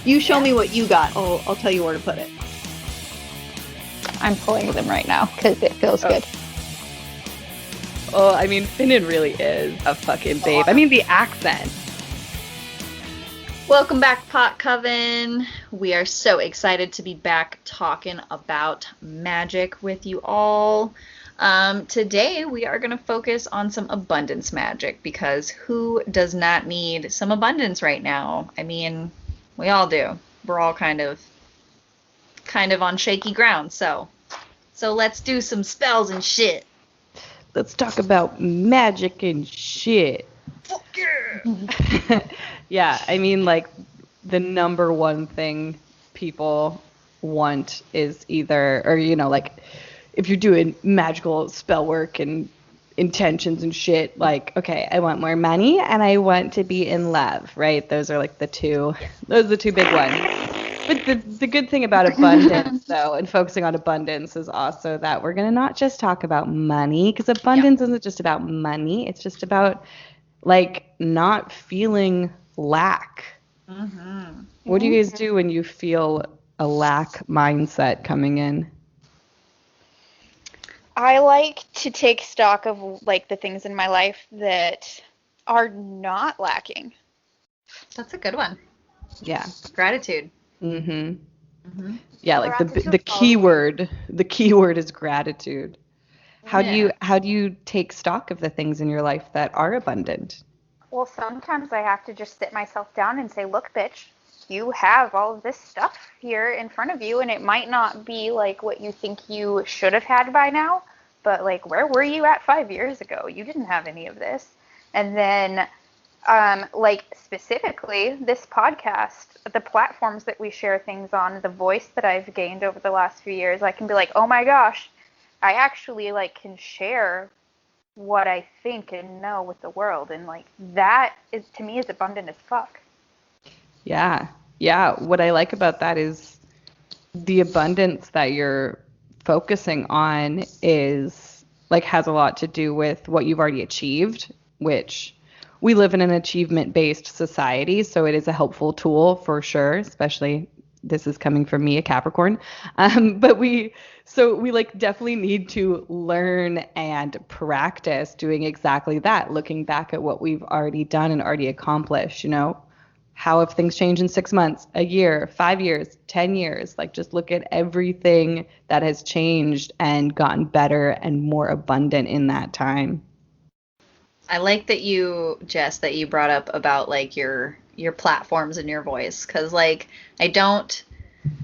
You show me what you got. I'll tell you where to put it. I'm pulling them right now because it feels good. Oh, I mean, Finnan really is a fucking babe. I mean, the accent. Welcome back, Pot Coven. We are so excited to be back talking about magic with you all. Today we are going to focus on some abundance magic because who does not need some abundance right now? I mean, we all do. We're all kind of on shaky ground. So let's do some spells and shit. Let's talk about magic and shit. Fuck yeah! Yeah, I mean, like, the number one thing people want is either, or, you know, like, if you're doing magical spell work and intentions and shit, like, okay, I want more money and I want to be in love, right? Those are like the two big ones. But the good thing about abundance, though, and focusing on abundance is also that we're going to not just talk about money, because abundance isn't just about money. It's just about, like, not feeling lack. Mm-hmm. What do you guys do when you feel a lack mindset coming in? I like to take stock of, like, the things in my life that are not lacking. That's a good one. Yeah. Gratitude. Mm-hmm. Mm-hmm. Yeah, like the keyword is gratitude. How do you take stock of the things in your life that are abundant? Well, sometimes I have to just sit myself down and say, look, bitch, you have all of this stuff here in front of you, and it might not be like what you think you should have had by now, but like, where were you at 5 years ago? You didn't have any of this. And then, like, specifically this podcast, the platforms that we share things on, the voice that I've gained over the last few years, I can be like, oh my gosh, I actually, like, can share what I think and know with the world, and like that is, to me, is abundant as fuck. Yeah. What I like about that is the abundance that you're focusing on is, like, has a lot to do with what you've already achieved, which we live in an achievement-based society, so it is a helpful tool for sure, especially this is coming from me, a Capricorn. But we like definitely need to learn and practice doing exactly that, looking back at what we've already done and already accomplished, you know. How have things changed in 6 months, a year, 5 years, 10 years? Like, just look at everything that has changed and gotten better and more abundant in that time. I like that Jess, that you brought up about, like, your platforms and your voice, because, like, I don't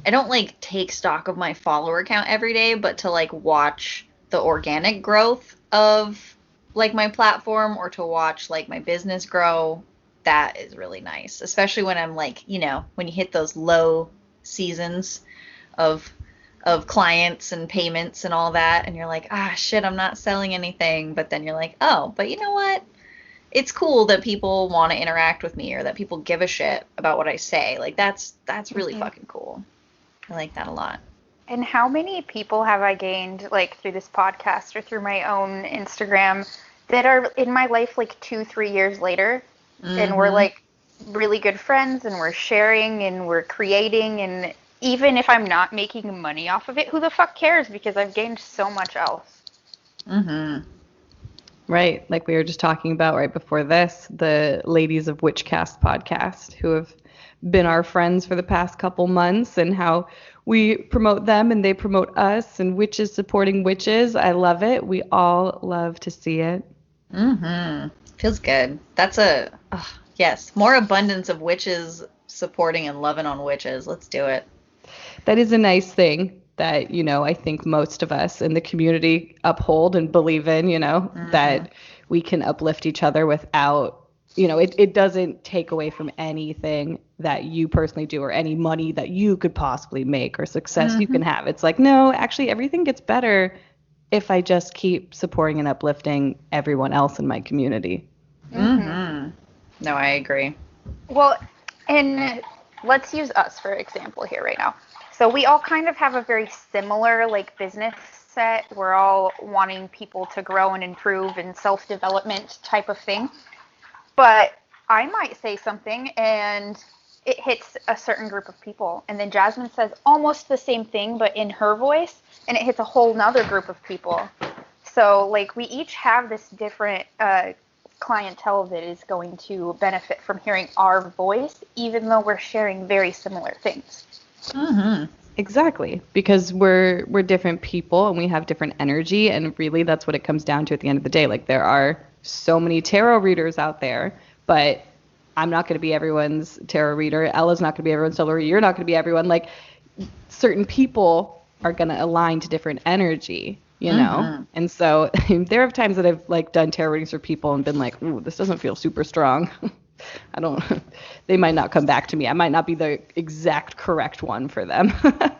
like take stock of my follower count every day, but to, like, watch the organic growth of, like, my platform, or to watch, like, my business grow, that is really nice, especially when I'm, like, you know, when you hit those low seasons of clients and payments and all that, and you're like, ah, shit, I'm not selling anything, but then you're like, oh, but you know what? It's cool that people want to interact with me, or that people give a shit about what I say. Like, that's really fucking cool. I like that a lot. And how many people have I gained, like, through this podcast or through my own Instagram that are in my life, like, 2-3 years later, and we're, like, really good friends, and we're sharing and we're creating, and even if I'm not making money off of it, who the fuck cares, because I've gained so much else. Right, like we were just talking about right before this, the Ladies of Witchcast podcast, who have been our friends for the past couple months, and how we promote them and they promote us, and witches supporting witches. I love it. We all love to see it. Feels good. That's yes, more abundance of witches supporting and loving on witches. Let's do it. That is a nice thing that, you know, I think most of us in the community uphold and believe in, you know, that we can uplift each other without, you know, it doesn't take away from anything that you personally do, or any money that you could possibly make, or success you can have. It's like, no, actually everything gets better if I just keep supporting and uplifting everyone else in my community. No, I agree. Well, and let's use us for example here right now. So we all kind of have a very similar, like, business set. We're all wanting people to grow and improve and self-development type of thing. But I might say something and it hits a certain group of people. And then Jasmine says almost the same thing, but in her voice, and it hits a whole nother group of people. So, like, we each have this different clientele that is going to benefit from hearing our voice, even though we're sharing very similar things. Mm-hmm. Exactly, because we're different people and we have different energy, and really that's what it comes down to at the end of the day. Like, there are so many tarot readers out there, but I'm not going to be everyone's tarot reader. Ella's not going to be everyone's tarot reader. You're not going to be everyone. Like, certain people are going to align to different energy, you know? And so there are times that I've like done tarot readings for people and been like, ooh, this doesn't feel super strong. I don't, they might not come back to me. I might not be the exact correct one for them.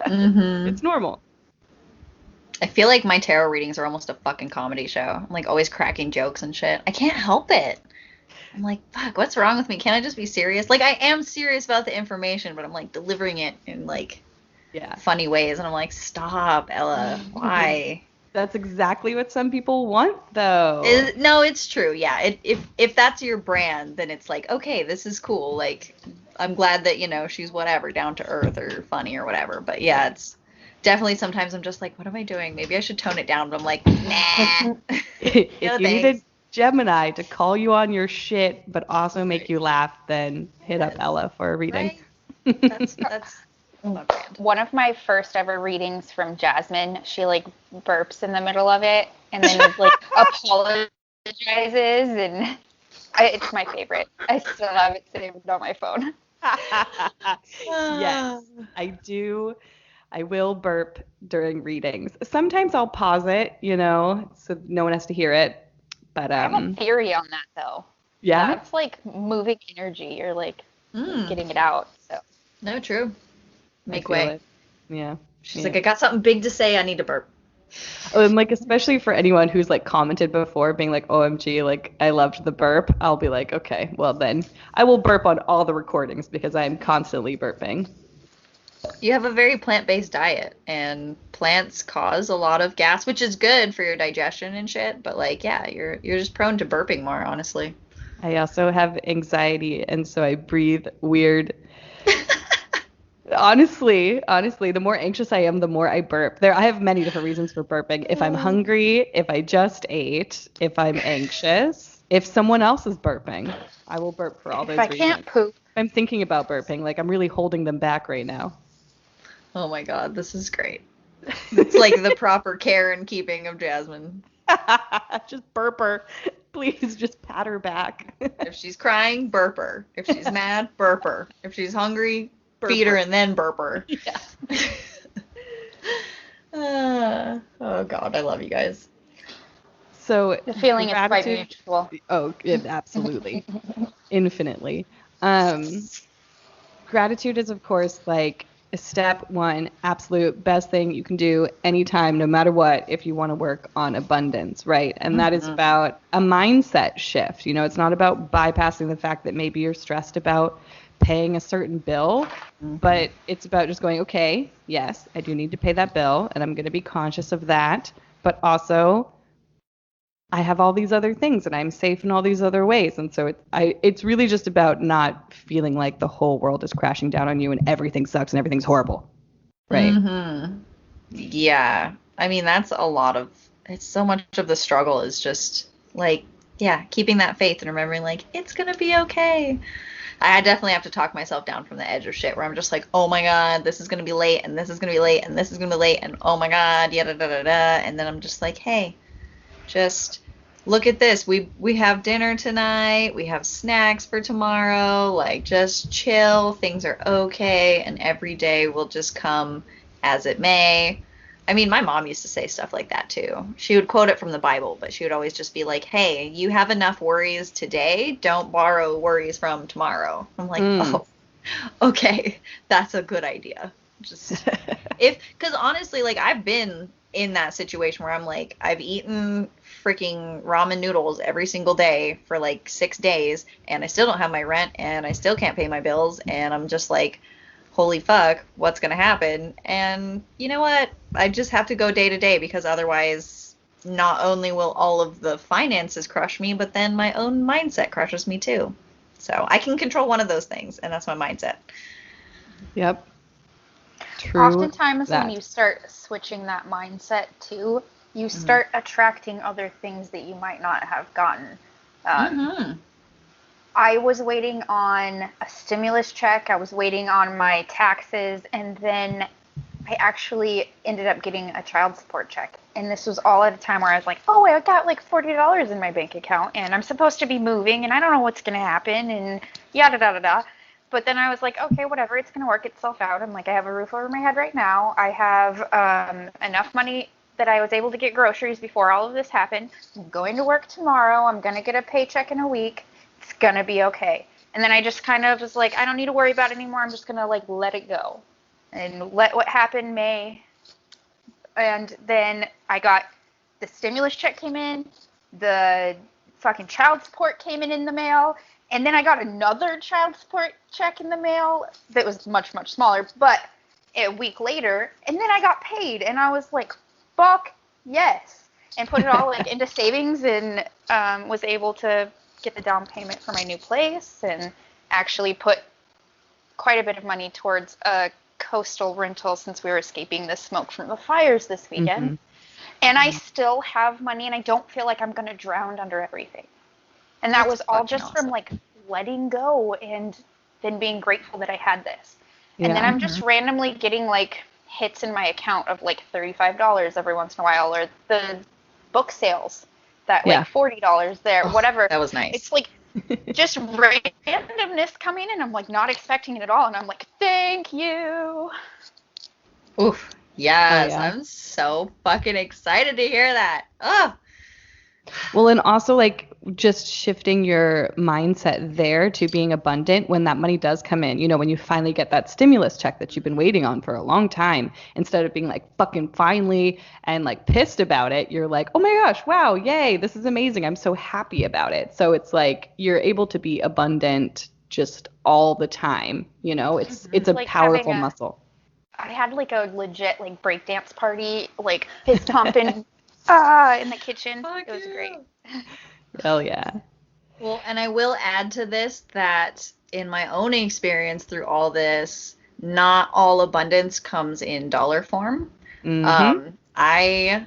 It's normal. I feel like my tarot readings are almost a fucking comedy show. I'm like always cracking jokes and shit. I can't help it. I'm like, fuck, what's wrong with me? Can't I just be serious? Like, I am serious about the information, but I'm like delivering it in like funny ways. And I'm like, stop, Ella. Why? That's exactly what some people want, though. No, it's true. Yeah. If that's your brand, then it's like, okay, this is cool. Like, I'm glad that, you know, she's whatever, down to earth or funny or whatever. But yeah, it's definitely sometimes I'm just like, what am I doing? Maybe I should tone it down. But I'm like, nah. If you needed Gemini to call you on your shit, but also make you laugh, then hit up Ella for a reading. Right? That's one of my first ever readings from Jasmine, she like burps in the middle of it and then like apologizes, and it's my favorite. I still have it saved on my phone. Yes, I do. I will burp during readings. Sometimes I'll pause it, you know, so no one has to hear it. But I have a theory on that though. Yeah, that's like moving energy. You're like getting it out. So no, true. Make way. It. Yeah. She's like, I got something big to say. I need to burp. Oh, and like, especially for anyone who's like commented before being like, OMG, like I loved the burp. I'll be like, okay, well then I will burp on all the recordings because I am constantly burping. You have a very plant-based diet, and plants cause a lot of gas, which is good for your digestion and shit. But like, yeah, you're just prone to burping more, honestly. I also have anxiety, and so I breathe weird. Honestly, the more anxious I am, the more I burp. I have many different reasons for burping. If I'm hungry, if I just ate, if I'm anxious, if someone else is burping, I will burp for all those reasons. If I can't poop. If I'm thinking about burping, like I'm really holding them back right now. Oh my god, this is great. It's like the proper care and keeping of Jasmine. Just burp her. Please just pat her back. If she's crying, burp her. If she's mad, burp her. If she's hungry, feed her and then burp her. Yeah. Oh god, I love you guys. So the feeling is quite mutual. Oh, absolutely. Infinitely. Gratitude is of course like step one, absolute best thing you can do anytime, no matter what, if you want to work on abundance, right? And that is about a mindset shift. You know, it's not about bypassing the fact that maybe you're stressed about paying a certain bill, but it's about just going, okay, yes, I do need to pay that bill, and I'm going to be conscious of that, but also I have all these other things and I'm safe in all these other ways. And so it's really just about not feeling like the whole world is crashing down on you and everything sucks and everything's horrible. Right. Yeah. I mean, that's a lot of, it's so much of the struggle is just like, yeah, keeping that faith and remembering like, it's going to be okay. I definitely have to talk myself down from the edge of shit where I'm just like, oh my God, this is going to be late and this is going to be late and this is going to be late and oh my God, yada da da da. And then I'm just like, hey, just look at this. We have dinner tonight. We have snacks for tomorrow. Like, just chill. Things are okay. And every day will just come as it may. I mean, my mom used to say stuff like that too. She would quote it from the Bible, but she would always just be like, hey, you have enough worries today. Don't borrow worries from tomorrow. I'm like, oh, okay. That's a good idea. Just because honestly, like I've been in that situation where I'm like, I've eaten freaking ramen noodles every single day for like 6 days and I still don't have my rent and I still can't pay my bills and I'm just like, holy fuck, what's going to happen? And you know what? I just have to go day to day because otherwise not only will all of the finances crush me, but then my own mindset crushes me too. So I can control one of those things, and that's my mindset. Yep. True. Oftentimes when you start switching that mindset too, you start attracting other things that you might not have gotten. I was waiting on a stimulus check. I was waiting on my taxes, and then I actually ended up getting a child support check. And this was all at a time where I was like, oh, I got like $40 in my bank account, and I'm supposed to be moving, and I don't know what's going to happen, and yada, da, da, da. But then I was like, okay, whatever, it's going to work itself out. I'm like, I have a roof over my head right now. I have enough money that I was able to get groceries before all of this happened. I'm going to work tomorrow. I'm going to get a paycheck in a week. It's going to be okay. And then I just kind of was like, I don't need to worry about it anymore. I'm just going to like let it go and let what happened may. And then I got the stimulus check came in, the fucking child support came in the mail, and then I got another child support check in the mail that was much, much smaller, but a week later, and then I got paid, and I was like, fuck yes, and put it all like into savings, and was able to get the down payment for my new place, and actually put quite a bit of money towards a coastal rental since we were escaping the smoke from the fires this weekend. And I still have money, and I don't feel like I'm going to drown under everything. And that was all just from like letting go and then being grateful that I had this. And then I'm just randomly getting like hits in my account of like $35 every once in a while, or the book sales that like $40 there, whatever. That was nice. It's like just randomness coming in. I'm like not expecting it at all, and I'm like, thank you. Oof. Yes, I'm so fucking excited to hear that. Oh. Well, and also like just shifting your mindset there to being abundant when that money does come in, you know, when you finally get that stimulus check that you've been waiting on for a long time, instead of being like fucking finally and like pissed about it, you're like, oh my gosh, wow, yay, this is amazing. I'm so happy about it. So it's like you're able to be abundant just all the time, you know, it's a like powerful muscle. I had like a legit like breakdance party, like fist pumping in the kitchen. Fuck it was great. Hell yeah. Well, and I will add to this that in my own experience through all this, not all abundance comes in dollar form. I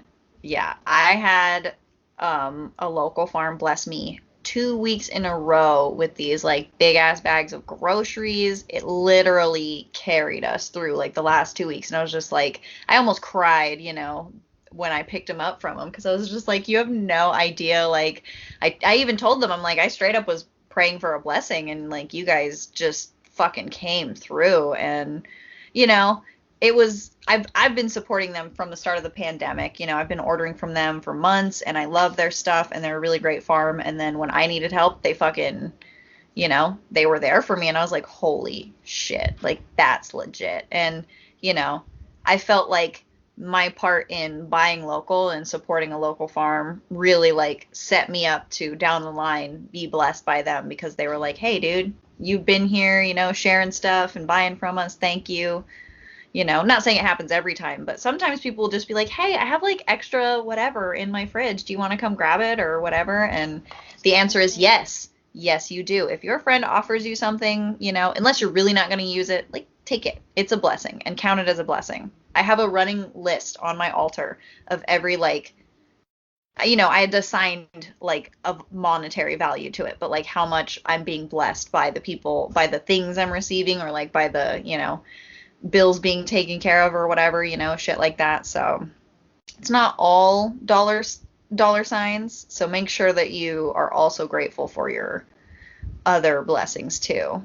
had a local farm bless me 2 weeks in a row with these like big ass bags of groceries. It literally carried us through like the last 2 weeks, and I was just like, I almost cried, you know, when I picked them up from them, because I was just like, you have no idea. Like I even told them, I'm like, I straight up was praying for a blessing, and like you guys just fucking came through. And you know, it was, I've been supporting them from the start of the pandemic. You know, I've been ordering from them for months, and I love their stuff, and they're a really great farm. And then when I needed help, they fucking, you know, they were there for me, and I was like, holy shit, like that's legit. And you know, I felt like my part in buying local and supporting a local farm really like set me up to down the line be blessed by them, because they were like, hey dude, you've been here, you know, sharing stuff and buying from us, thank you. You know, not saying it happens every time, but sometimes people will just be like, hey, I have like extra whatever in my fridge, do you want to come grab it or whatever? And the answer is yes you do. If your friend offers you something, you know, unless you're really not going to use it, like take it, it's a blessing, and count it as a blessing. I have a running list on my altar of every, like, you know, I had assigned like a monetary value to it, but like how much I'm being blessed by the people, by the things I'm receiving, or like by the, you know, bills being taken care of or whatever, you know, shit like that. So it's not all dollar signs. So make sure that you are also grateful for your other blessings too.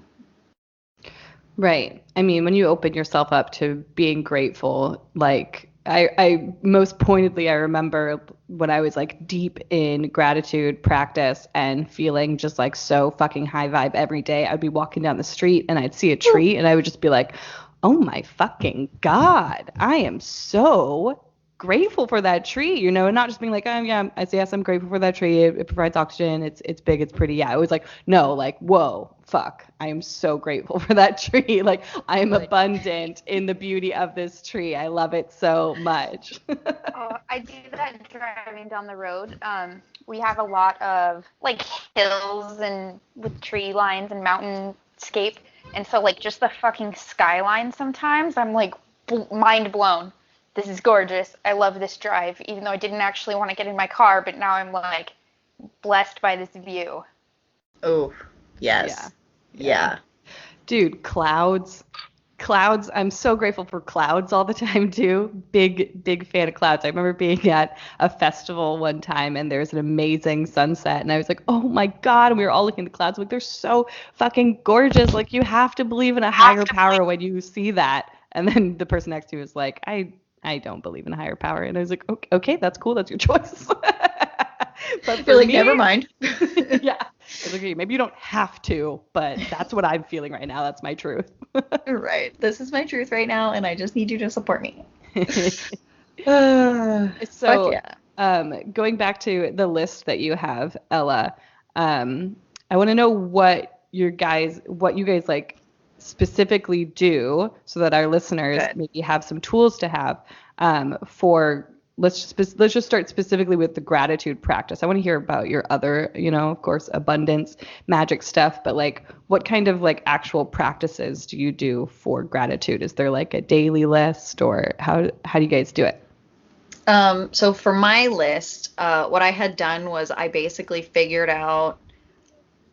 Right. I mean, when you open yourself up to being grateful, like I most pointedly, I remember when I was like deep in gratitude practice and feeling just like so fucking high vibe every day. I'd be walking down the street and I'd see a tree and I would just be like, oh my fucking God, I am so grateful for that tree, you know, and not just being like, oh yeah, yes, I'm grateful for that tree. It provides oxygen. It's big. It's pretty. Yeah. It was like, no, like, whoa, fuck. I am so grateful for that tree. Like, I am abundant in the beauty of this tree. I love it so much. Oh, I do that driving down the road. We have a lot of like hills and with tree lines and mountainscape, and so like just the fucking skyline sometimes I'm like mind blown. This is gorgeous. I love this drive, even though I didn't actually want to get in my car, but now I'm like blessed by this view. Oh, yes. Yeah. Dude, clouds. Clouds. I'm so grateful for clouds all the time too. Big fan of clouds. I remember being at a festival one time and there was an amazing sunset and I was like, oh my God. And we were all looking at the clouds like they're so fucking gorgeous. Like you have to believe in a higher power when you see that. And then the person next to me was like, I don't believe in a higher power. And I was like, okay, that's cool. That's your choice. But for You're like, me, never mind. yeah. I was like, maybe you don't have to, but that's what I'm feeling right now. That's my truth. Right. This is my truth right now, and I just need you to support me. So, Fuck yeah. going back to the list that you have, Ella, I want to know what you guys like specifically do so that our listeners Good. maybe have some tools to have for let's just start specifically with the gratitude practice. I want to hear about your other, you know, of course, abundance, magic stuff, but like what kind of like actual practices do you do for gratitude? Is there like a daily list or how do you guys do it? So for my list, what I had done was I basically figured out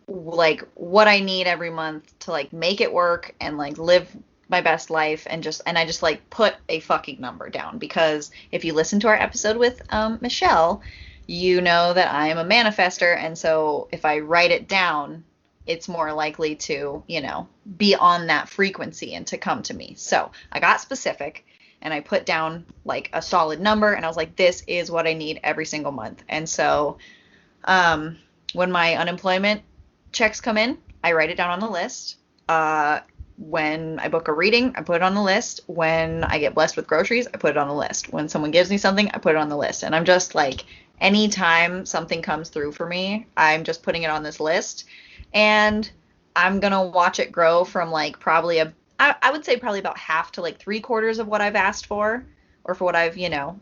like what I need every month to like make it work and like live my best life and I just like put a fucking number down because if you listen to our episode with Michelle, you know that I am a manifester, and so if I write it down, it's more likely to, you know, be on that frequency and to come to me. So I got specific and I put down like a solid number and I was like, this is what I need every single month. And so when my unemployment checks come in, I write it down on the list. When I book a reading, I put it on the list. When I get blessed with groceries, I put it on the list. When someone gives me something, I put it on the list. And I'm just like, anytime something comes through for me, I'm just putting it on this list. And I'm going to watch it grow from like probably I would say probably about half to like 3/4 of what I've asked for or for what I've, you know,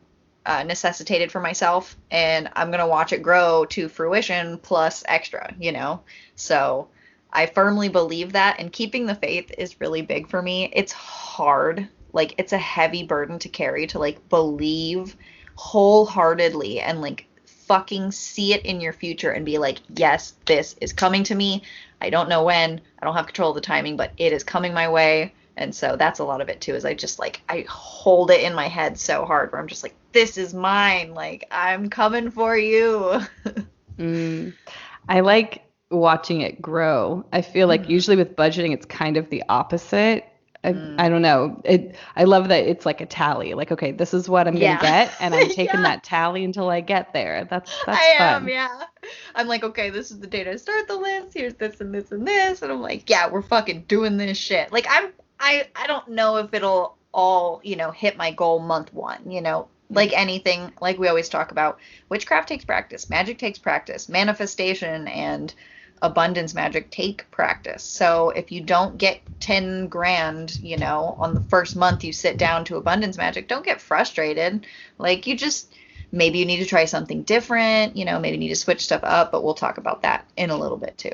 necessitated for myself. And I'm going to watch it grow to fruition plus extra, you know. So I firmly believe that, and keeping the faith is really big for me. It's hard. Like, it's a heavy burden to carry to, like, believe wholeheartedly and, like, fucking see it in your future and be like, yes, this is coming to me. I don't know when. I don't have control of the timing, but it is coming my way. And so that's a lot of it, too, is I just, like, I hold it in my head so hard where I'm just like, this is mine. Like, I'm coming for you. I like watching it grow. I feel like usually with budgeting, it's kind of the opposite. I don't know. I love that it's like a tally. Like, okay, this is what I'm gonna get, and I'm taking that tally until I get there. That's I fun. am, yeah. I'm like, okay, this is the date I start the list. Here's this and this and this, and I'm like, yeah, we're fucking doing this shit. Like, I don't know if it'll all, you know, hit my goal month one. You know, like anything, like we always talk about, witchcraft takes practice, magic takes practice, manifestation and abundance magic take practice. So if you don't get 10 grand, you know, on the first month you sit down to abundance magic, don't get frustrated. Like, you just, maybe you need to try something different, you know, maybe you need to switch stuff up, but we'll talk about that in a little bit too.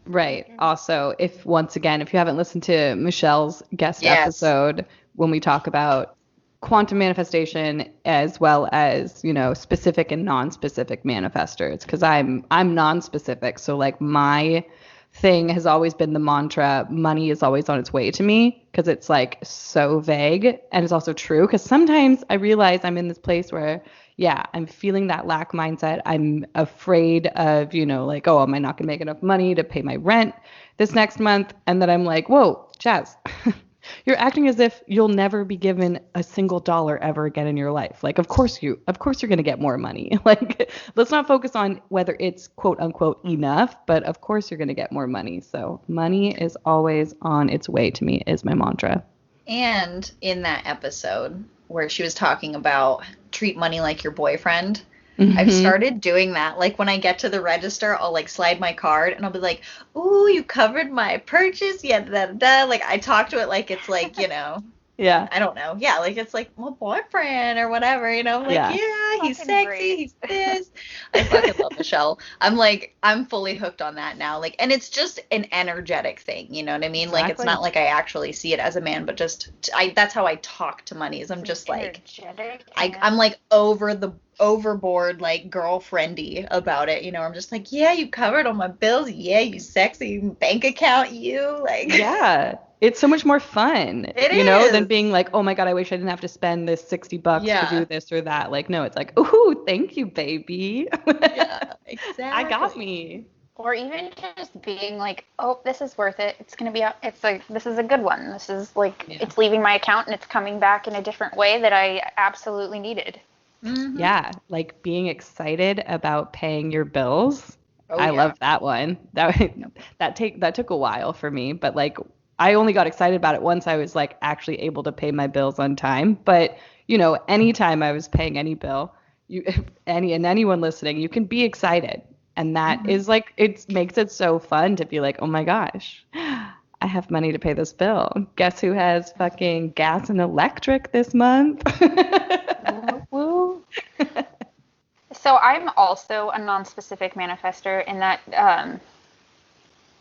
Right. Also, if you haven't listened to Michelle's guest episode when we talk about quantum manifestation as well as, you know, specific and non-specific manifestors, because I'm non-specific, so like my thing has always been the mantra, money is always on its way to me, because it's like so vague, and it's also true because sometimes I realize I'm in this place where I'm feeling that lack mindset. I'm afraid of, you know, like, oh, am I not gonna make enough money to pay my rent this next month? And then I'm like, whoa, Jazz, you're acting as if you'll never be given a single dollar ever again in your life. Like, of course you're going to get more money. Like, let's not focus on whether it's quote unquote enough, but of course you're going to get more money. So money is always on its way to me is my mantra. And in that episode where she was talking about treat money like your boyfriend. Mm-hmm. I've started doing that. Like when I get to the register, I'll like slide my card and I'll be like, "Ooh, you covered my purchase." Yeah, da, da, da. Like I talk to it like it's like, Yeah. I don't know. Yeah, like it's like my boyfriend or whatever, I'm like, Yeah. yeah, he's Fucking sexy, great. he's this. I fucking love Michelle. I'm like, I'm fully hooked on that now. Like, and it's just an energetic thing, you know what I mean? Like, it's Exactly. not like I actually see it as a man, but just that's how I talk to money. Is I'm just like, energetic. I'm like overboard, like girlfriendy about it. I'm just like, yeah, you covered all my bills. Yeah, you sexy bank account, you like. Yeah. It's so much more fun, It than is. being like, oh my God, I wish I didn't have to spend this $60 to Yeah. do this or that. Like, no, it's like, ooh, thank you, baby. Yeah, exactly. I got me. Or even just being like, oh, this is worth it. It's gonna be. It's like this is a good one. This is like Yeah. it's leaving my account and it's coming back in a different way that I absolutely needed. Mhm. Yeah, like being excited about paying your bills. Oh, I yeah. love that one. That took a while for me, but like I only got excited about it once I was like actually able to pay my bills on time. But anytime I was paying any bill, anyone listening, you can be excited. And that is like it makes it so fun to be like, "Oh my gosh, I have money to pay this bill. Guess who has fucking gas and electric this month?" Woo. So I'm also a non-specific manifester in that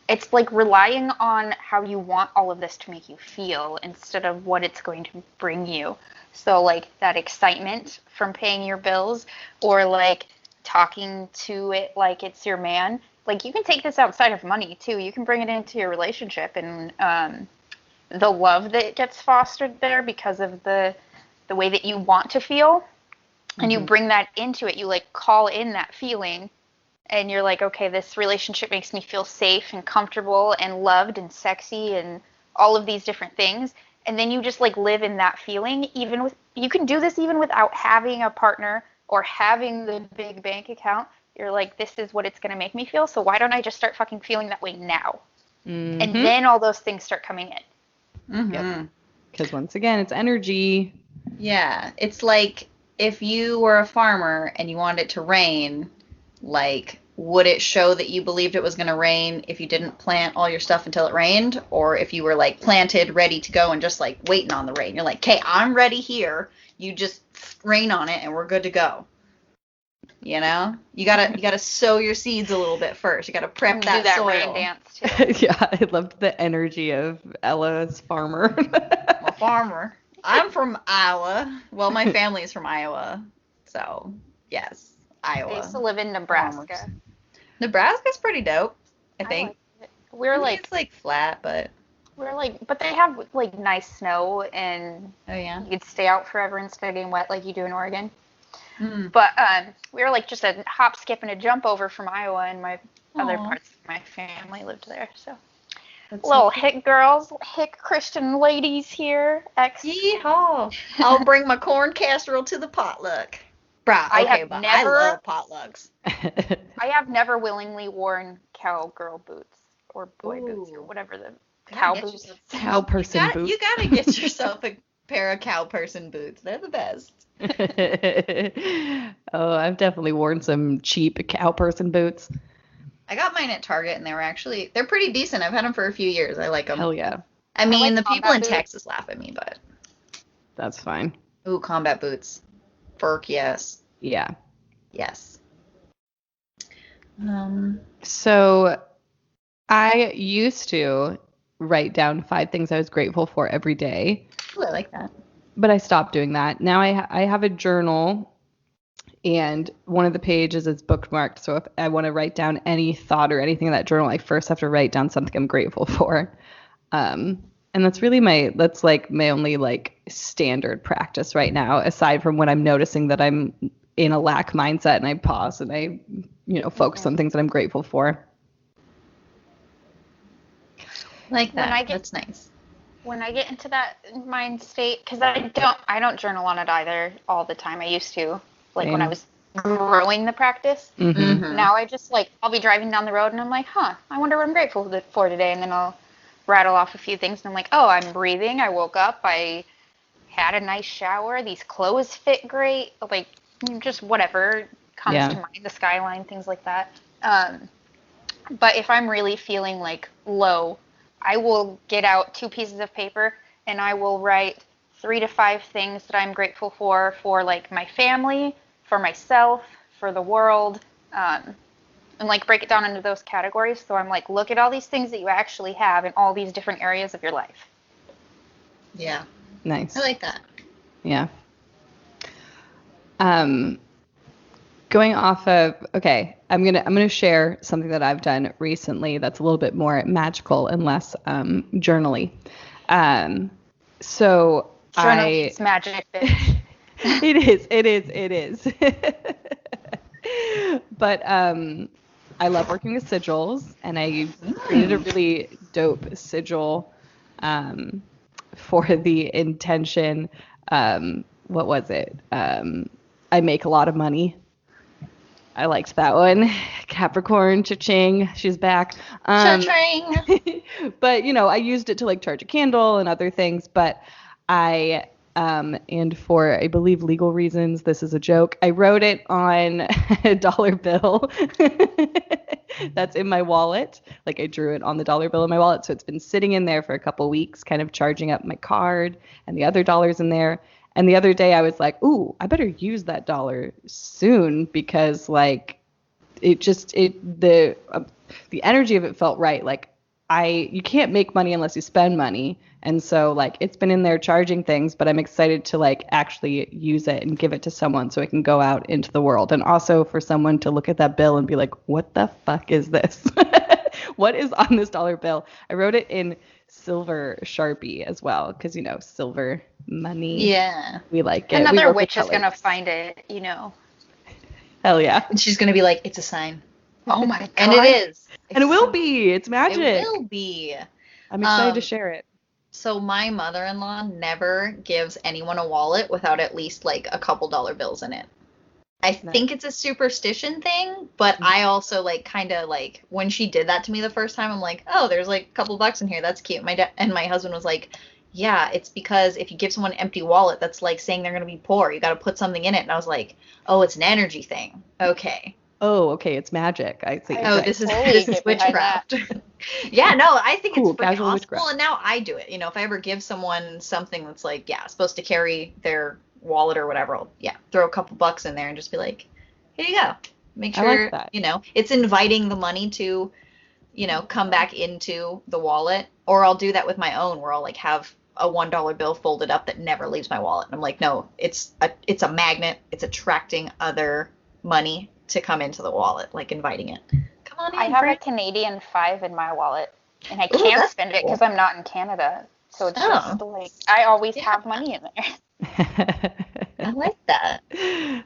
it's like relying on how you want all of this to make you feel instead of what it's going to bring you. So like that excitement from paying your bills or like talking to it like it's your man. Like you can take this outside of money too. You can bring it into your relationship and the love that gets fostered there because of the way that you want to feel. And you bring that into it. You like call in that feeling and you're like, okay, this relationship makes me feel safe and comfortable and loved and sexy and all of these different things. And then you just like live in that feeling. You can do this even without having a partner or having the big bank account. You're like, this is what it's going to make me feel. So why don't I just start fucking feeling that way now? Mm-hmm. And then all those things start coming in. Mm-hmm. Yep. Because once again, it's energy. Yeah, it's like if you were a farmer and you wanted it to rain, like, would it show that you believed it was going to rain if you didn't plant all your stuff until it rained? Or if you were like planted, ready to go and just like waiting on the rain? You're like, okay, I'm ready here. You just rain on it and we're good to go. You gotta sow your seeds a little bit first. You gotta prep that do that soil. rain dance too. Yeah, I loved the energy of Ella's farmer. I'm a farmer. I'm from Iowa. Well, my family is from Iowa. So, yes, Iowa. I used to live in Nebraska. Farmers. Nebraska's pretty dope, I think. Like it. We're like it's like flat, but but they have like nice snow and oh yeah. you could stay out forever instead of getting wet like you do in Oregon. Mm. But we were like just a hop, skip, and a jump over from Iowa, and my other Aw. parts of my family lived there. So That's little so hick girls, hick Christian ladies here. Yeehaw. I'll bring my corn casserole to the potluck. Bruh, I okay, have but never- I love potlucks. I have never willingly worn cowgirl boots or boy boots or Ooh. whatever the You cow gotta get boots. yourself- Cow person boots. You gotta get yourself a pair of cow person boots. They're the best. Oh, I've definitely worn some cheap cow person boots. I got mine at Target and they're pretty decent. I've had them for a few years. I like them. Hell yeah. I mean, like the people combat in boots. Texas laugh at me, but That's fine. ooh, combat boots. Burk, yes. Yeah. Yes. So I used to write down 5 things I was grateful for every day, Ooh, I like that. but I stopped doing that. Now I have a journal, and one of the pages is bookmarked. So if I want to write down any thought or anything in that journal, I first have to write down something I'm grateful for. And that's really that's like my only like standard practice right now, aside from when I'm noticing that I'm in a lack mindset and I pause and I, focus on things that I'm grateful for. Like that. When I get- That's nice. When I get into that mind state, because I don't journal on it either all the time. I used to, like when I Same. was growing the practice. Mm-hmm. Now I just like I'll be driving down the road and I'm like, I wonder what I'm grateful for today, and then I'll rattle off a few things and I'm like, oh, I'm breathing. I woke up. I had a nice shower, these clothes fit great, like just whatever comes to mind, the skyline, things like that. But if I'm really feeling like low, I will get out 2 pieces of paper and I will write 3 to 5 things that I'm grateful for like my family, for myself, for the world, and like break it down into those categories. So I'm like, look at all these things that you actually have in all these different areas of your life. Yeah. Nice. I like that. Yeah. Going off of, okay, I'm gonna share something that I've done recently that's a little bit more magical and less journally. So Journaling is magic, bitch. it is. But I love working with sigils, and I created a really dope sigil for the intention. What was it? I make a lot of money. I liked that one. Capricorn, cha-ching, she's back. Cha-ching. But, I used it to like charge a candle and other things. But and for, I believe, legal reasons, this is a joke, I wrote it on a dollar bill that's in my wallet. Like I drew it on the dollar bill in my wallet. So it's been sitting in there for a couple weeks, kind of charging up my card and the other dollars in there. And the other day I was like, ooh, I better use that dollar soon because like the energy of it felt right. Like you can't make money unless you spend money. And so like it's been in there charging things, but I'm excited to like actually use it and give it to someone so it can go out into the world. And also for someone to look at that bill and be like, what the fuck is this? What is on this dollar bill? I wrote it in silver Sharpie as well because, silver money. Yeah. We like it. Another witch is going to find it, Hell yeah. And she's going to be like, it's a sign. Oh my God. And it is. And it will be. It's magic. It will be. I'm excited to share it. So my mother-in-law never gives anyone a wallet without at least like a couple dollar bills in it. I think it's a superstition thing, but I also like kind of like when she did that to me the first time, I'm like, oh, there's like a couple bucks in here. That's cute. And my husband was like, yeah, it's because if you give someone an empty wallet, that's like saying they're going to be poor. You got to put something in it. And I was like, oh, it's an energy thing. Okay. Oh, okay. It's magic. I see. Oh, this is witchcraft. Yeah, no, I think it's freaking awesome. Witchcraft. And now I do it. If I ever give someone something that's like, supposed to carry their wallet or whatever, I'll throw a couple bucks in there and just be like, here you go. Make sure, it's inviting the money to, come back into the wallet. Or I'll do that with my own where I'll like have a $1 bill folded up that never leaves my wallet. And I'm like, no, it's a magnet. It's attracting other money to come into the wallet, like inviting it. Come on in. I have a Canadian $5 in my wallet, and I can't spend it because I'm not in Canada. So it's just like I always have money in there. I like that.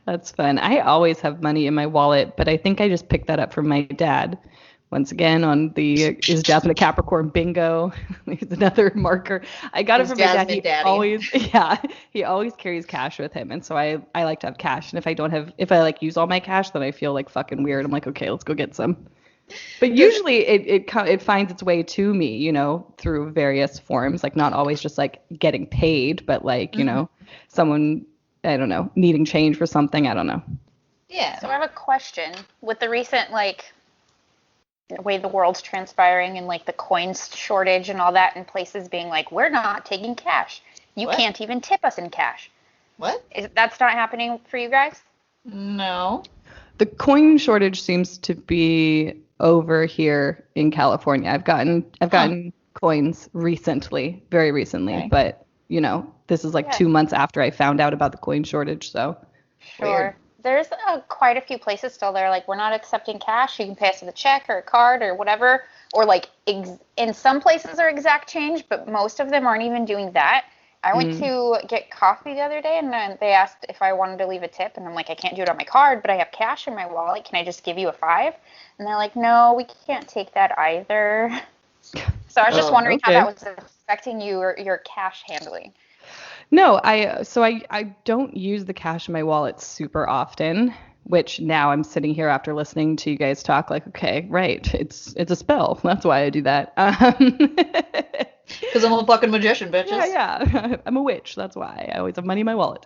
That's fun. I always have money in my wallet, but I think I just picked that up from my dad. Once again, on the is Jasmine a Capricorn bingo. There's another marker. I got it from my dad. He always carries cash with him, and so I like to have cash. And if I like use all my cash, then I feel like fucking weird. I'm like, okay, let's go get some. But usually it finds its way to me, through various forms. Like not always just like getting paid, but like someone, I don't know, needing change for something. I don't know. Yeah. So I have a question with the recent the way the world's transpiring and like the coins shortage and all that, and places being like, we're not taking cash. You can't even tip us in cash. What? That's not happening for you guys? No. The coin shortage seems to be over here in California. I've gotten coins recently, very recently, but this is like 2 months after I found out about the coin shortage, so. Sure. Weird. There's quite a few places still there, like, we're not accepting cash. You can pay us with a check or a card or whatever. Or, like, in some places are exact change, but most of them aren't even doing that. I went to get coffee the other day, and they asked if I wanted to leave a tip. And I'm like, I can't do it on my card, but I have cash in my wallet. Can I just give you a $5? And they're like, no, we can't take that either. So I was just wondering how that was affecting you or your cash handling. No, I don't use the cash in my wallet super often which now I'm sitting here after listening to you guys talk like, okay, right, it's a spell. That's why I do that. Because I'm a fucking magician, bitches. Yeah. I'm a witch. That's why I always have money in my wallet.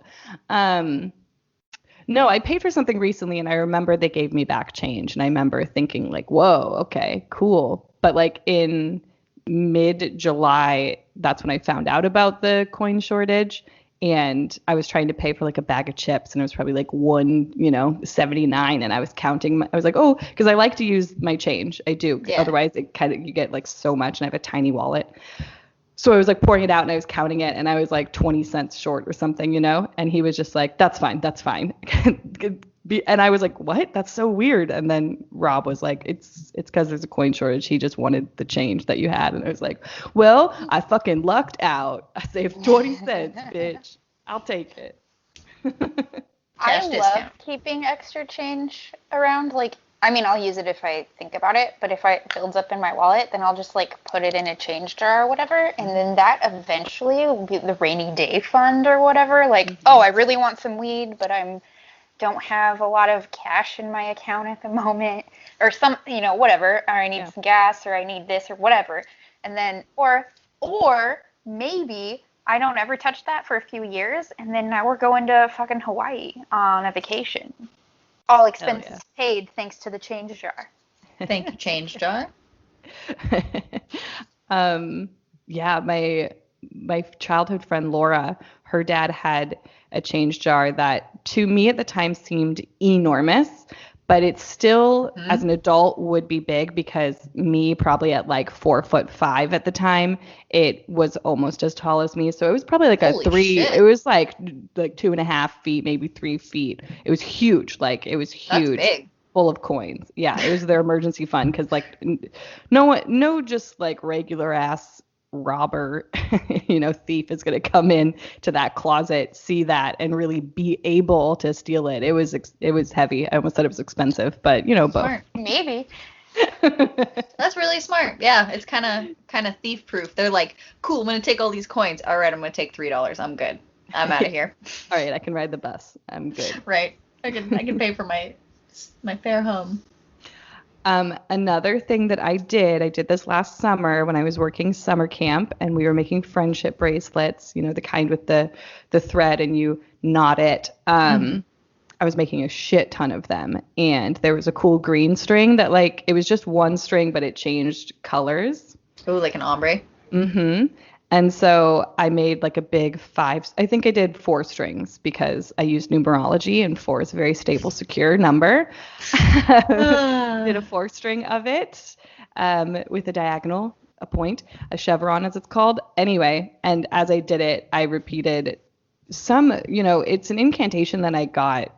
No, I paid for something recently and I remember they gave me back change. And I remember thinking like, whoa, okay, cool. But like in mid-July, that's when I found out about the coin shortage. And I was trying to pay for like a bag of chips and it was probably like 1.79. And I was counting. I was like, oh, because I like to use my change. I do. Yeah. Otherwise, you get like so much and I have a tiny wallet. So I was like pouring it out and I was counting it and I was like 20 cents short or something, and he was just like, that's fine. And I was like, what? That's so weird. And then Rob was like, it's because there's a coin shortage. He just wanted the change that you had. And I was like, well, I fucking lucked out. I saved 20 cents, bitch. I'll take it. I love keeping extra change around. Like, I mean, I'll use it if I think about it, but if it builds up in my wallet, then I'll just like put it in a change jar or whatever, and then that eventually will be the rainy day fund or whatever. Like, oh, I really want some weed, but don't have a lot of cash in my account at the moment, or some, whatever, or I need some gas, or I need this or whatever, and then or maybe I don't ever touch that for a few years, and then now we're going to fucking Hawaii on a vacation. All expenses paid thanks to the change jar. Thank you, change jar. Yeah, my childhood friend Laura, her dad had a change jar that to me at the time seemed enormous, but it still, as an adult, would be big because me, probably at like 4'5" at the time, it was almost as tall as me. So it was probably like Holy a 3. shit. It was like 2.5 feet, maybe 3 feet. It was huge. Like it was huge. That's big. Full of coins. Yeah, it was their emergency fund because like no just like regular ass robber, thief is going to come in to that closet, see that, and really be able to steal it. It was heavy. I almost said it was expensive, but both. Smart. Maybe. That's really smart. Yeah, it's kind of thief proof. They're like, cool, I'm gonna take all these coins. All right, I'm gonna take $3. I'm good. I'm out of here. All right, I can ride the bus. I'm good. Right. I can pay for my fare home. Another thing that I did this last summer when I was working summer camp and we were making friendship bracelets, the kind with the thread and you knot it. I was making a shit ton of them, and there was a cool green string that like, it was just one string, but it changed colors. Ooh, like an ombre. Mm-hmm. And so I made like a big 5, I think I did 4 strings because I used numerology and 4 is a very stable, secure number. Did a 4 string of it with a diagonal, a point, a chevron as it's called. Anyway, and as I did it, I repeated some, it's an incantation that I got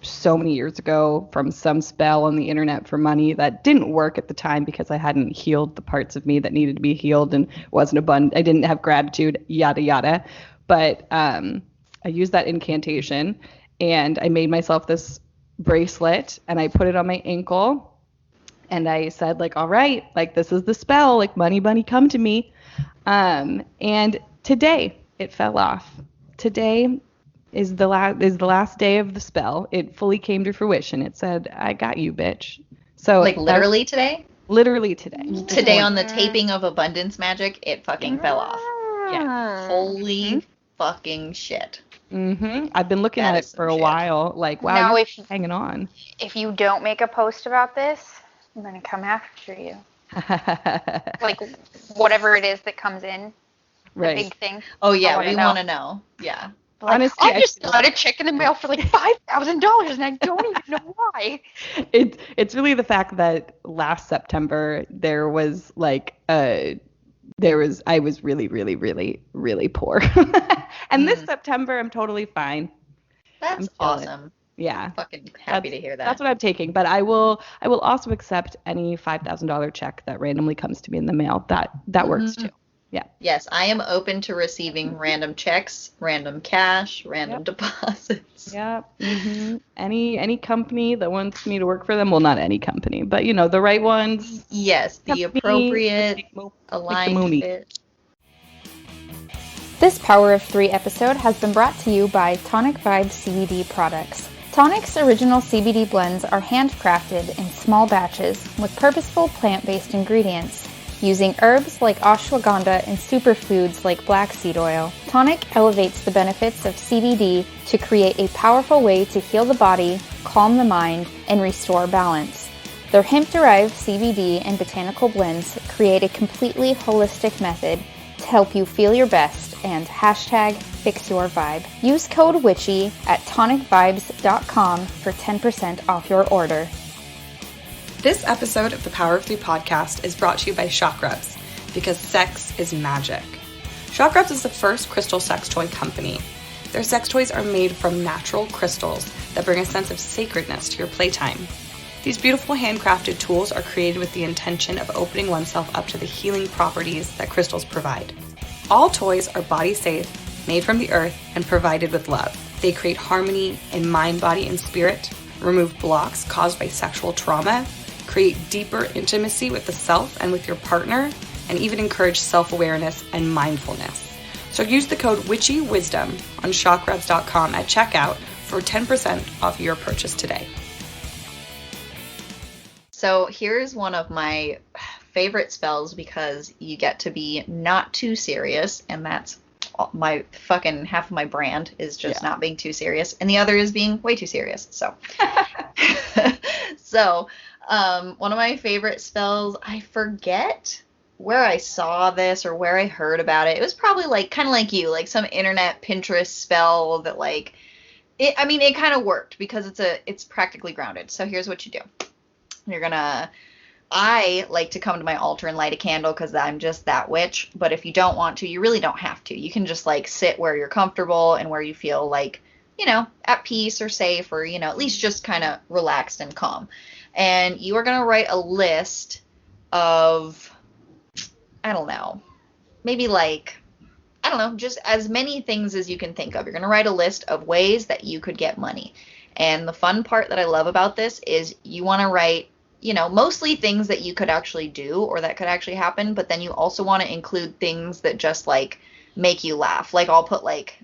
so many years ago from some spell on the internet for money that didn't work at the time because I hadn't healed the parts of me that needed to be healed and wasn't abundant. I didn't have gratitude, yada, yada. But I used that incantation and I made myself this bracelet and I put it on my ankle and I said like, all right, like this is the spell, like money, money, come to me. And today it fell off. Today is the last day of the spell. It fully came to fruition. It said, I got you, bitch. So like literally today? Literally today. Today on the taping of Abundance Magic, it fucking fell off. Yeah. Holy fucking shit. Mm-hmm. I've been looking at it for a while. Like, wow, now, you're hanging on. If you don't make a post about this, I'm going to come after you. Like, whatever it is that comes in. Right. The big thing. Oh, yeah, we want to know. Yeah. Like, honestly, I just got a check in the mail for like $5,000 and I don't even know why. It's really the fact that last September I was really, really, really, really poor. And this September I'm totally fine. That's awesome. Yeah. I'm fucking happy to hear that. That's what I'm taking. But I will also accept any $5,000 check that randomly comes to me in the mail. That works too. Yeah. Yes, I am open to receiving random checks, random cash, random deposits. Yeah. Mm-hmm. Any company that wants me to work for them, well, not any company, but the right ones. Yes, the appropriate aligned fit. This Power of 3 episode has been brought to you by Tonic Vibe CBD products. Tonic's original CBD blends are handcrafted in small batches with purposeful plant-based ingredients. Using herbs like ashwagandha and superfoods like black seed oil, Tonic elevates the benefits of CBD to create a powerful way to heal the body, calm the mind, and restore balance. Their hemp-derived CBD and botanical blends create a completely holistic method to help you feel your best and #FixYourVibe. Use code WITCHY at tonicvibes.com for 10% off your order. This episode of the Power of Three podcast is brought to you by Shock Rubs, because sex is magic. Shock Rubs is the first crystal sex toy company. Their sex toys are made from natural crystals that bring a sense of sacredness to your playtime. These beautiful handcrafted tools are created with the intention of opening oneself up to the healing properties that crystals provide. All toys are body safe, made from the earth, and provided with love. They create harmony in mind, body, and spirit, remove blocks caused by sexual trauma, create deeper intimacy with the self and with your partner, and even encourage self-awareness and mindfulness. So use the code WITCHYWISDOM on shockrubs.com at checkout for 10% off your purchase today. So here's one of my favorite spells because you get to be not too serious, and that's my fucking half of my brand is just not being too serious, and the other is being way too serious. So, one of my favorite spells, I forget where I saw this or where I heard about it. It was probably like kind of like you, like some internet Pinterest spell that like it. I mean, it kind of worked because it's practically grounded. So here's what you do. I like to come to my altar and light a candle because I'm just that witch. But if you don't want to, you really don't have to. You can just like sit where you're comfortable and where you feel like, at peace or safe or, at least just kind of relaxed and calm. And you are going to write a list of, I don't know, maybe like, I don't know, just as many things as you can think of. You're going to write a list of ways that you could get money. And the fun part that I love about this is you want to write, mostly things that you could actually do or that could actually happen, but then you also want to include things that just like make you laugh. Like I'll put like,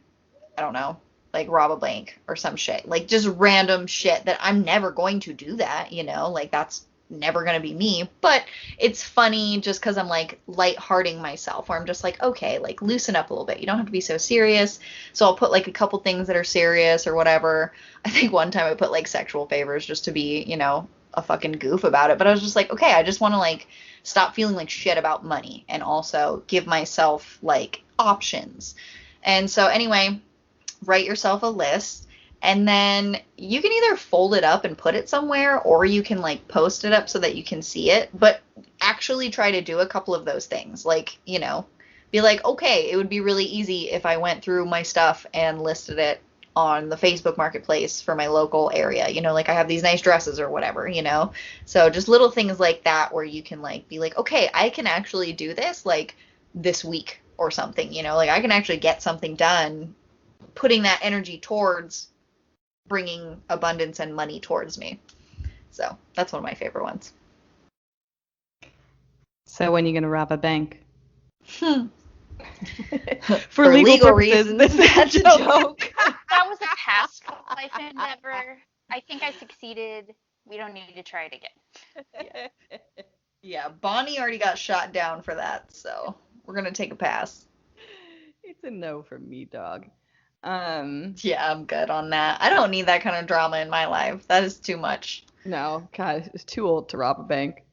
I don't know, like rob a bank or some shit, like just random shit that I'm never going to do that, like that's never going to be me, but it's funny just because I'm like lighthearting myself, or I'm just like, okay, like loosen up a little bit. You don't have to be so serious. So I'll put like a couple things that are serious or whatever. I think one time I put like sexual favors just to be, a fucking goof about it. But I was just like, okay, I just want to like stop feeling like shit about money and also give myself like options. And so anyway, write yourself a list. And then you can either fold it up and put it somewhere, or you can like post it up so that you can see it. But actually try to do a couple of those things. Like, be like, okay, it would be really easy if I went through my stuff and listed it on the Facebook marketplace for my local area. Like I have these nice dresses or whatever, So just little things like that where you can like be like, okay, I can actually do this like this week or something, like I can actually get something done, putting that energy towards bringing abundance and money towards me. So that's one of my favorite ones. So when are you going to rob a bank? For legal reasons. That's a joke. That was a past life endeavor. I think I succeeded. We don't need to try it again. Yeah, Bonnie already got shot down for that, so we're going to take a pass. It's a no from me, dog. Yeah, I'm good on that. I don't need that kind of drama in my life. That is too much. No, God, it's too old to rob a bank.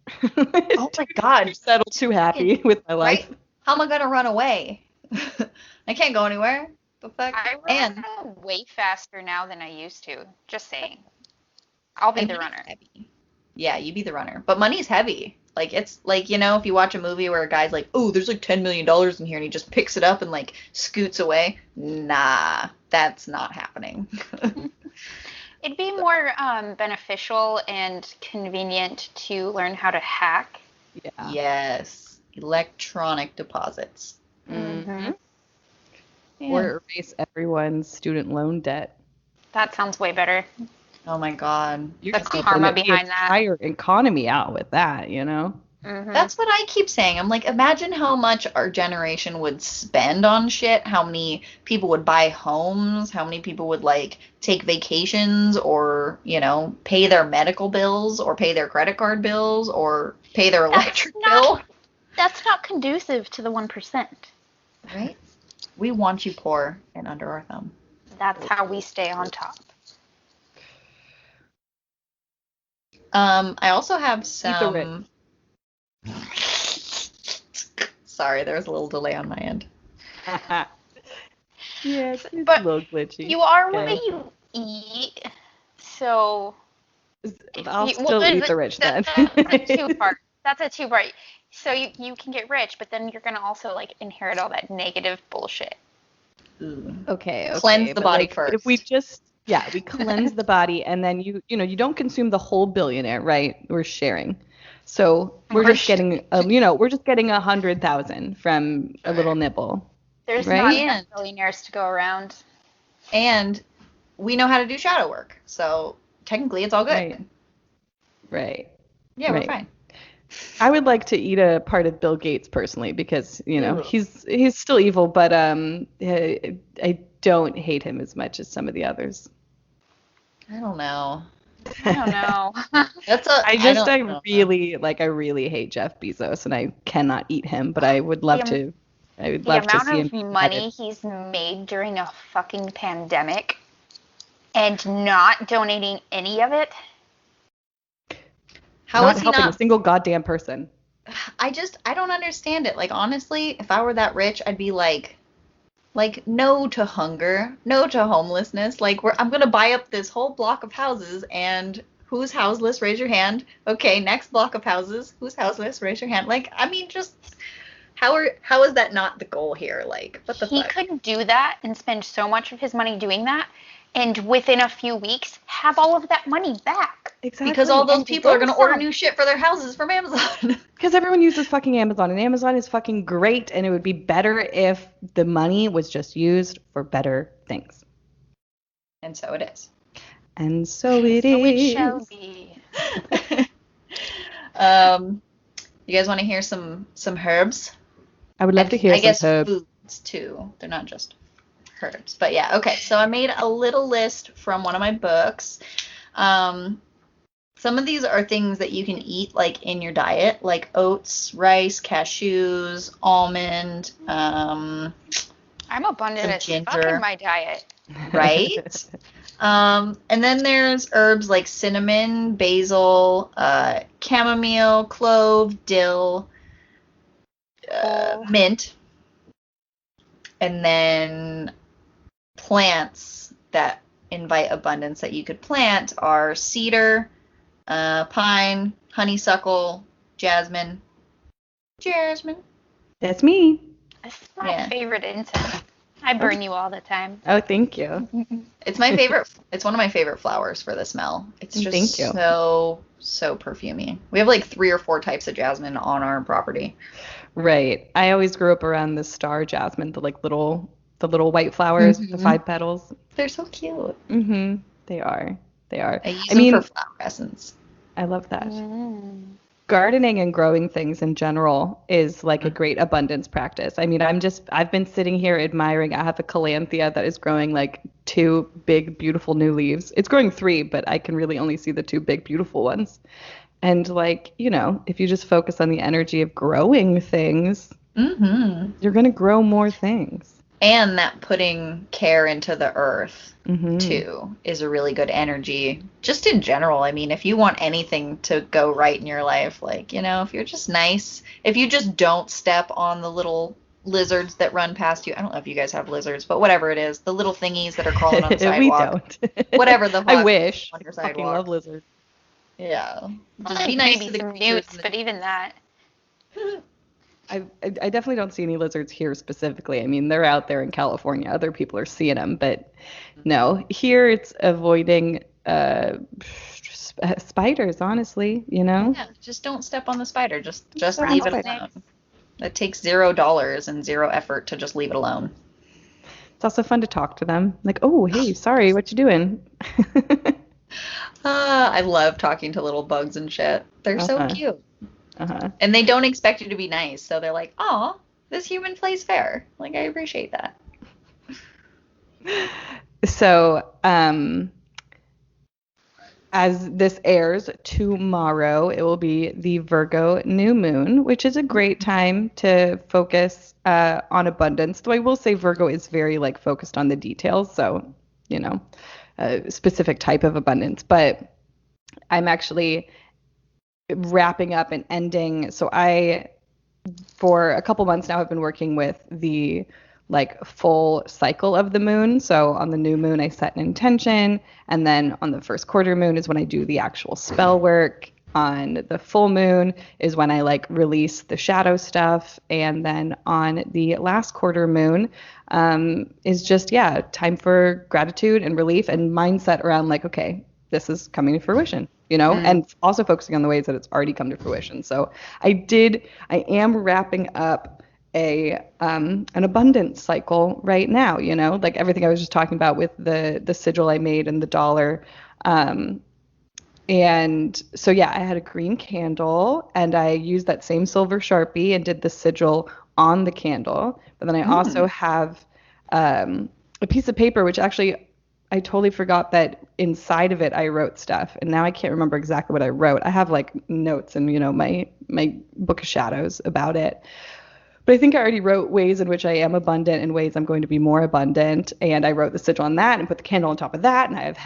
Oh my God. I'm settled too happy with my life. Right? How am I gonna run away? I can't go anywhere. The fuck? I run way faster now than I used to. Just saying. I'll be the runner. Heavy. Yeah, you be the runner. But money's heavy. Like, it's like, if you watch a movie where a guy's like, oh, there's like $10 million in here, and he just picks it up and like scoots away. Nah, that's not happening. It'd be more beneficial and convenient to learn how to hack. Yeah. Yes. Electronic deposits. Mm-hmm. Or erase everyone's student loan debt. That sounds way better. Oh my God. You're the just karma the behind that. entire economy out with that, That's what I keep saying. I'm like, imagine how much our generation would spend on shit, how many people would buy homes, how many people would like take vacations or, pay their medical bills or pay their credit card bills or pay their electric bill. That's not conducive to the 1%. Right? We want you poor and under our thumb. That's how we stay on top. I also have some. Sorry, there was a little delay on my end. Yeah, it's a But little glitchy. You are what you eat, so I'll still eat the rich then. That's a two-part. That's a two-part. So you can get rich, but then you're gonna also like inherit all that negative bullshit. Ooh. Okay. Cleanse the body like, first. If we we cleanse the body, and then you don't consume the whole billionaire, right? We're sharing. So we're just getting, we're just getting 100,000 from a little nibble. There's right? not enough billionaires to go around. And we know how to do shadow work, so technically it's all good. Right. Yeah, we're fine. I would like to eat a part of Bill Gates personally because, he's still evil, but I don't hate him as much as some of the others. I don't know. I really hate Jeff Bezos, and I cannot eat him, but I would love to. I would love to see him. The amount of money he's made during a fucking pandemic and not donating any of it. How is he helping not a single goddamn person? I don't understand it. Like, honestly, if I were that rich, I'd be like no to hunger, no to homelessness. Like, I'm gonna buy up this whole block of houses, and who's houseless? Raise your hand. Okay, next block of houses. Who's houseless? Raise your hand. Like, I mean, just how is that not the goal here? Like, what the fuck? He could do that and spend so much of his money doing that, and within a few weeks have all of that money back. Exactly. Because all those people are gonna order new shit for their houses from Amazon. Because everyone uses fucking Amazon, and Amazon is fucking great, and it would be better if the money was just used for better things. And so it is. And so it is. It shall be. You guys want to hear some herbs? I would love to hear I guess some herbs. Foods too. They're not just herbs. But yeah, okay. So I made a little list from one of my books. Some of these are things that you can eat like in your diet, like oats, rice, cashews, almond. I'm abundant as fuck in my diet. Right? And then there's herbs like cinnamon, basil, chamomile, clove, dill, mint. And then plants that invite abundance that you could plant are cedar, pine, honeysuckle, jasmine. That's me. That's my favorite incense. I burn you all the time. Oh, thank you. It's my favorite. It's one of my favorite flowers for the smell. It's just so perfumey. We have like 3 or 4 types of jasmine on our property. Right. I always grew up around the star jasmine, the little white flowers, the 5 petals. They're so cute. Mhm. They are. I use them for flower essence. I love that. Gardening and growing things in general is like a great abundance practice. I mean, I've been sitting here admiring. I have a calanthea that is growing like 2 big, beautiful new leaves. It's growing 3, but I can really only see the 2 big, beautiful ones. And like, if you just focus on the energy of growing things, you're going to grow more things. And that putting care into the earth, too, is a really good energy. Just in general, I mean, if you want anything to go right in your life, like, if you're just nice, if you just don't step on the little lizards that run past you. I don't know if you guys have lizards, but whatever it is, the little thingies that are crawling on the sidewalk. We don't. Whatever the I wish. On your I fucking sidewalk. love lizards. Yeah. Just be nice to the newts, but even that. I definitely don't see any lizards here specifically. I mean, they're out there in California. Other people are seeing them, but no. Here it's avoiding spiders, honestly, Yeah, just don't step on the spider. Just leave it alone. It takes $0 and 0 effort to just leave it alone. It's also fun to talk to them. Like, oh, hey, sorry, what you doing? I love talking to little bugs and shit. They're so cute. Uh-huh. And they don't expect you to be nice, so they're like, "Oh, this human plays fair." Like, I appreciate that. So, as this airs tomorrow, it will be the Virgo new moon, which is a great time to focus on abundance. Though I will say Virgo is very like focused on the details, so a specific type of abundance. But I'm actually wrapping up and ending. So for a couple months now, have been working with the like full cycle of the moon. So on the new moon, I set an intention, and then on the first quarter moon is when I do the actual spell work. On the full moon is when I like release the shadow stuff, and then on the last quarter moon is just time for gratitude and relief and mindset around like, okay, this is coming to fruition, and also focusing on the ways that it's already come to fruition. So I am wrapping up an abundance cycle right now, like everything I was just talking about with the sigil I made and the dollar. And so I had a green candle, and I used that same silver Sharpie and did the sigil on the candle. But then I also have a piece of paper, which actually I totally forgot that inside of it I wrote stuff, and now I can't remember exactly what I wrote. I have like notes and my book of shadows about it. But I think I already wrote ways in which I am abundant and ways I'm going to be more abundant. And I wrote the sigil on that and put the candle on top of that. And I have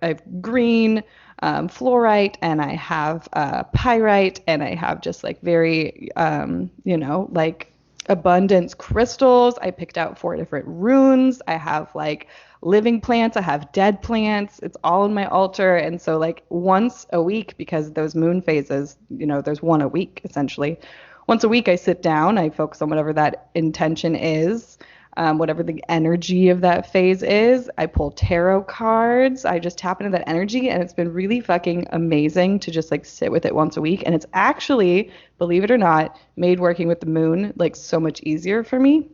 I have green fluorite, and I have pyrite, and I have just like very, like abundance crystals. I picked out 4 different runes. I have like living plants. I have dead plants. It's all in my altar. And so like once a week, because those moon phases, there's one a week essentially. Once a week, I sit down, I focus on whatever that intention is, whatever the energy of that phase is. I pull tarot cards. I just tap into that energy, and it's been really fucking amazing to just like sit with it once a week. And it's actually, believe it or not, made working with the moon like so much easier for me.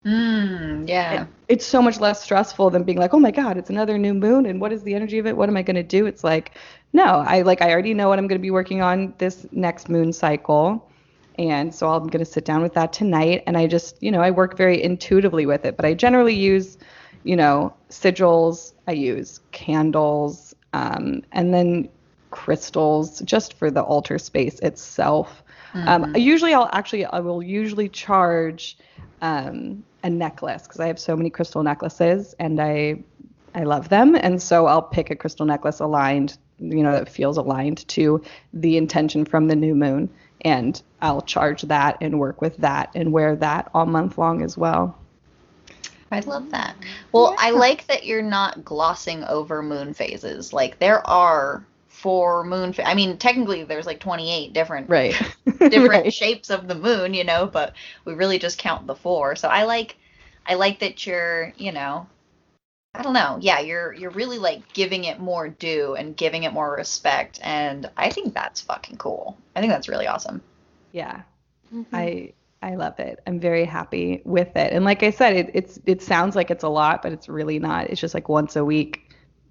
Yeah. It's so much less stressful than being like, oh my God, it's another new moon, and what is the energy of it? What am I going to do? It's like, no, I already know what I'm going to be working on this next moon cycle. And so I'm going to sit down with that tonight. And I just, I work very intuitively with it. But I generally use, sigils. I use candles, and then crystals just for the altar space itself. I will usually charge a necklace, because I have so many crystal necklaces and I love them. And so I'll pick a crystal necklace aligned, that feels aligned to the intention from the new moon. And I'll charge that and work with that and wear that all month long as well. I love that. Well, I like that you're not glossing over moon phases. Like, there are 4 moon I mean, technically there's like 28 different Right. shapes of the moon, but we really just count the 4. So I like that you're, I don't know. Yeah, you're really like giving it more due and giving it more respect, and I think that's fucking cool. I think that's really awesome. Yeah. I love it. I'm very happy with it. And like I said, it sounds like it's a lot, but it's really not. It's just like once a week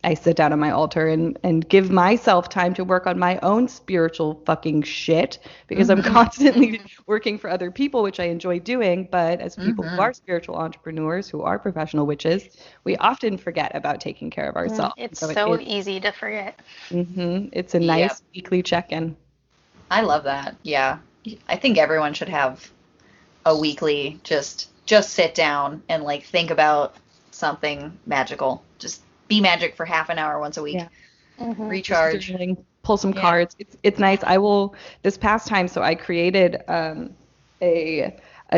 I sit down on my altar and give myself time to work on my own spiritual fucking shit, because I'm constantly working for other people, which I enjoy doing. But as people who are spiritual entrepreneurs, who are professional witches, we often forget about taking care of ourselves. It's so easy to forget. It's a nice weekly check-in. I love that. Yeah. I think everyone should have a weekly just sit down and like think about something magical. Just be magic for half an hour once a week. Yeah. Recharge. Pull some cards. It's nice. I will, this past time, so I created a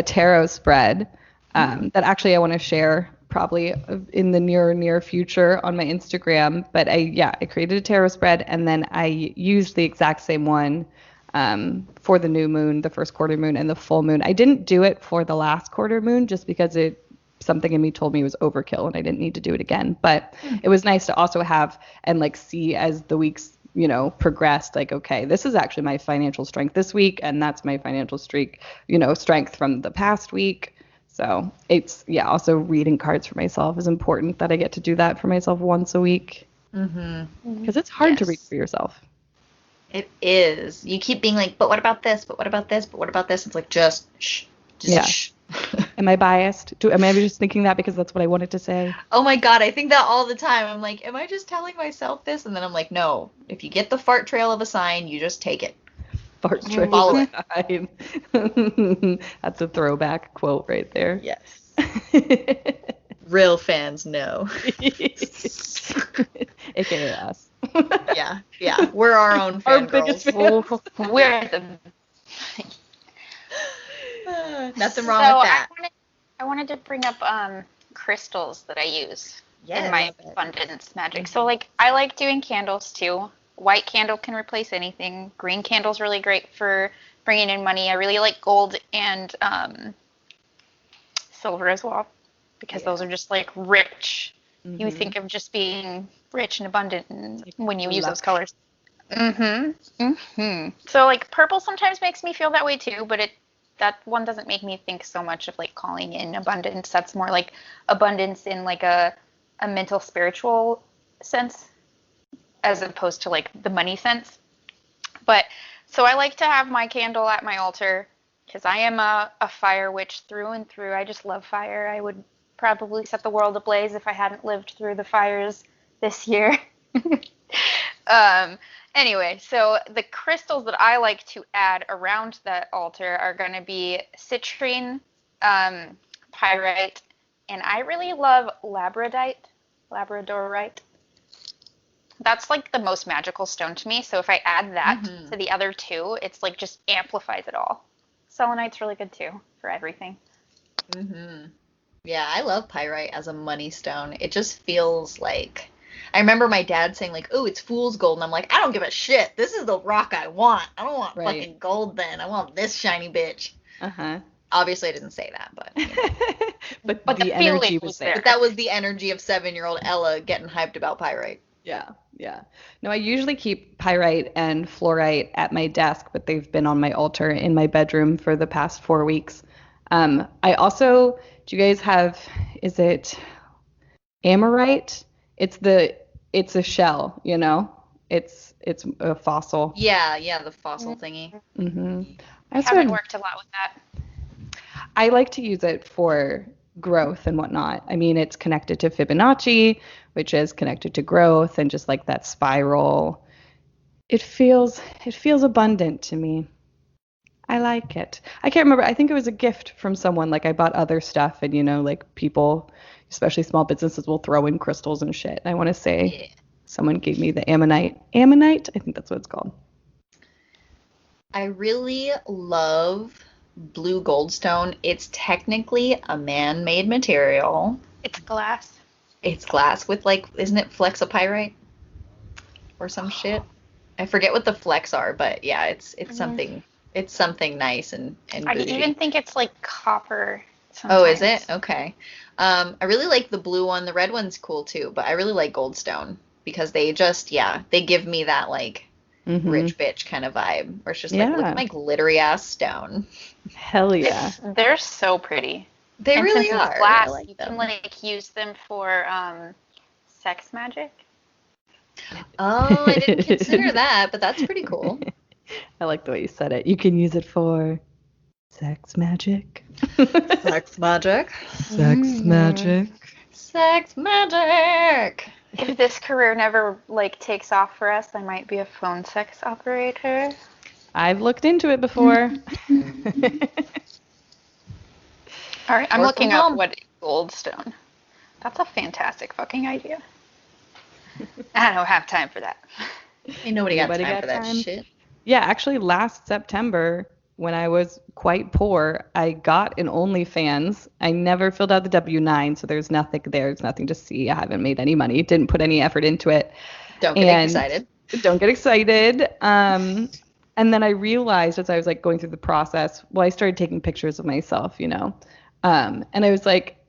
tarot spread that actually I want to share probably in the near future on my Instagram. But I created a tarot spread, and then I used the exact same one for the new moon, the first quarter moon, and the full moon. I didn't do it for the last quarter moon just because something in me told me it was overkill and I didn't need to do it again. But it was nice to also have and like see as the weeks, progressed, like, okay, this is actually my financial strength this week, and that's my financial strength from the past week. So it's, also reading cards for myself is important, that I get to do that for myself once a week. Because it's hard to read for yourself. It is. You keep being like, but what about this? But what about this? But what about this? It's like, just shh. Just shh. Am I biased? Am I just thinking that because that's what I wanted to say? Oh my God, I think that all the time. I'm like, am I just telling myself this? And then I'm like, no. If you get the fart trail of a sign, you just take it. Fart trail. Follow it. That's a throwback quote right there. Yes. Real fans know. AKA us. Yeah. We're our own fan biggest girls. fans. We're the. Nothing wrong with that. I wanted to bring up crystals that I use Yeah, in my abundance magic. So like I like doing candles too. White candle can replace anything. Green candle's really great for bringing in money. I really like gold and silver as well because those are just like rich. Mm-hmm. You think of just being rich and abundant when you use those colors. So like purple sometimes makes me feel that way too, but that one doesn't make me think so much of like calling in abundance. That's more like abundance in like a mental spiritual sense as opposed to like the money sense. But so I like to have my candle at my altar because I am a fire witch through and through. I just love fire. I would probably set the world ablaze if I hadn't lived through the fires this year. Anyway, so the crystals that I like to add around that altar are going to be citrine, pyrite, and I really love labradorite. That's like the most magical stone to me. So if I add that to the other two, it's like just amplifies it all. Selenite's really good too for everything. Yeah, I love pyrite as a money stone. It just feels like, I remember my dad saying like, oh, it's fool's gold. And I'm like, I don't give a shit. This is the rock I want. I don't want fucking gold then. I want this shiny bitch. Obviously I didn't say that, but you know. but the energy was there. But that was the energy of 7-year-old Ella getting hyped about pyrite. Yeah. No, I usually keep pyrite and fluorite at my desk, but they've been on my altar in my bedroom for the past 4 weeks. I also, do you guys have, is it amorite? It's a shell, you know? It's a fossil. Yeah, the fossil thingy. I haven't worked a lot with that. I like to use it for growth and whatnot. I mean, it's connected to Fibonacci, which is connected to growth and just like that spiral. It feels abundant to me. I like it. I can't remember. I think it was a gift from someone. Like I bought other stuff and, you know, like people, especially small businesses, will throw in crystals and shit. I want to say someone gave me the ammonite. Ammonite? I think that's what it's called. I really love blue goldstone. It's technically a man-made material. It's glass. It's glass with like, isn't it flexopyrite or some shit? I forget what the flex are, but yeah, it's something. It's something nice and I even think it's like copper. Sometimes. Oh, is it? Okay. I really like the blue one. The red one's cool too, but I really like goldstone because they just, they give me that like rich bitch kind of vibe. Where it's just like, look at my glittery ass stone. Hell yeah. They're so pretty. They really are. Glass, like you can like use them for sex magic. Oh, I didn't consider that, but that's pretty cool. I like the way you said it. You can use it for sex magic. Sex magic. Sex magic. Sex magic. If this career never like takes off for us, I might be a phone sex operator. I've looked into it before. All right, I'm looking up what goldstone. That's a fantastic fucking idea. I don't have time for that. Ain't nobody got time for that shit. Yeah, actually last September, when I was quite poor, I got an OnlyFans. I never filled out the W-9, so there's nothing there. There's nothing to see. I haven't made any money. Didn't put any effort into it. Don't get excited. Don't get excited. And then I realized as I was like going through the process, well, I started taking pictures of myself, you know. And I was like,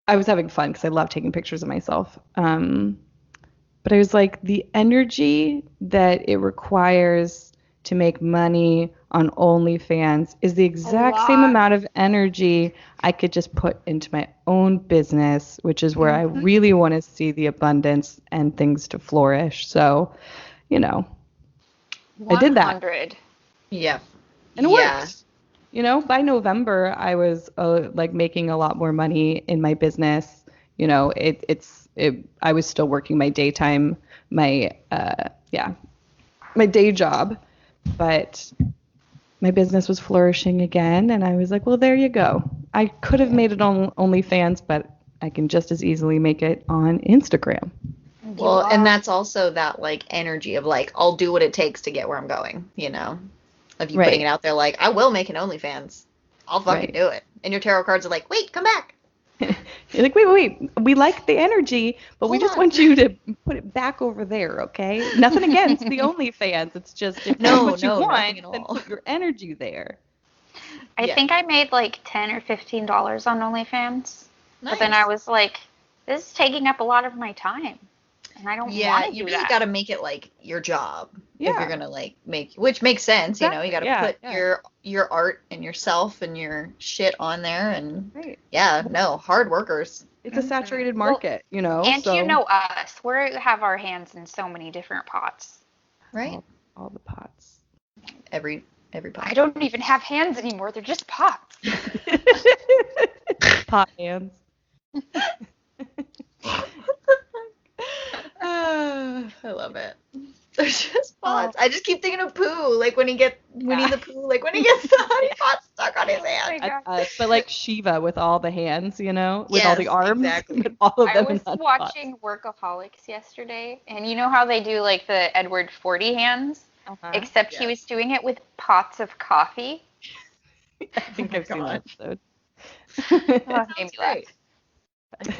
I was having fun because I love taking pictures of myself. But I was like, the energy that it requires to make money on OnlyFans is the exact same amount of energy I could just put into my own business, which is where I really want to see the abundance and things to flourish. So, you know. I did that. 100. Yeah. And it Yeah. worked. You know, by November, I was like making a lot more money in my business. You know, I was still working my daytime, my my day job, but my business was flourishing again, and I was like, well, there you go. I could have made it on OnlyFans, but I can just as easily make it on Instagram. Well, and that's also that like energy of like, I'll do what it takes to get where I'm going, you know? Of you putting Right. it out there like, I will make an OnlyFans. I'll fucking Right. do it. And your tarot cards are like, wait, come back. You're like, wait, we like the energy, but we Hold just on. want you to put it back over there, okay? Nothing against the OnlyFans. It's just if that's what you want, nothing at then all. put your energy there. I Yeah. think I made like $10 or $15 on OnlyFans. Nice. But then I was like, this is taking up a lot of my time. And I don't want Yeah, to you do really that. got to make it like your job if Yeah. you're gonna like make, which makes sense, you know. You got to Exactly, put yeah. your art and yourself and your shit on there, and Right. yeah, no, hard workers, It's a saturated Well, market, you know, And so you know us. We have our hands in so many different pots. right? all the pots. Every I pot. don't even have hands anymore. They're just pots. Pot hands. I love it. They're just pots. I just keep thinking of Pooh, like when he gets Winnie the Pooh, like when he gets the honey pot stuck on his hand. God. But like Shiva with all the hands, you know, with all the Yes, arms, exactly. with all of I them was in one pot. watching Workaholics yesterday, and you know how they do like the Edward 40 hands? Uh-huh. Except he Yes. was doing it with pots of coffee. I think I've seen that episode. Oh, it made me laugh. Great.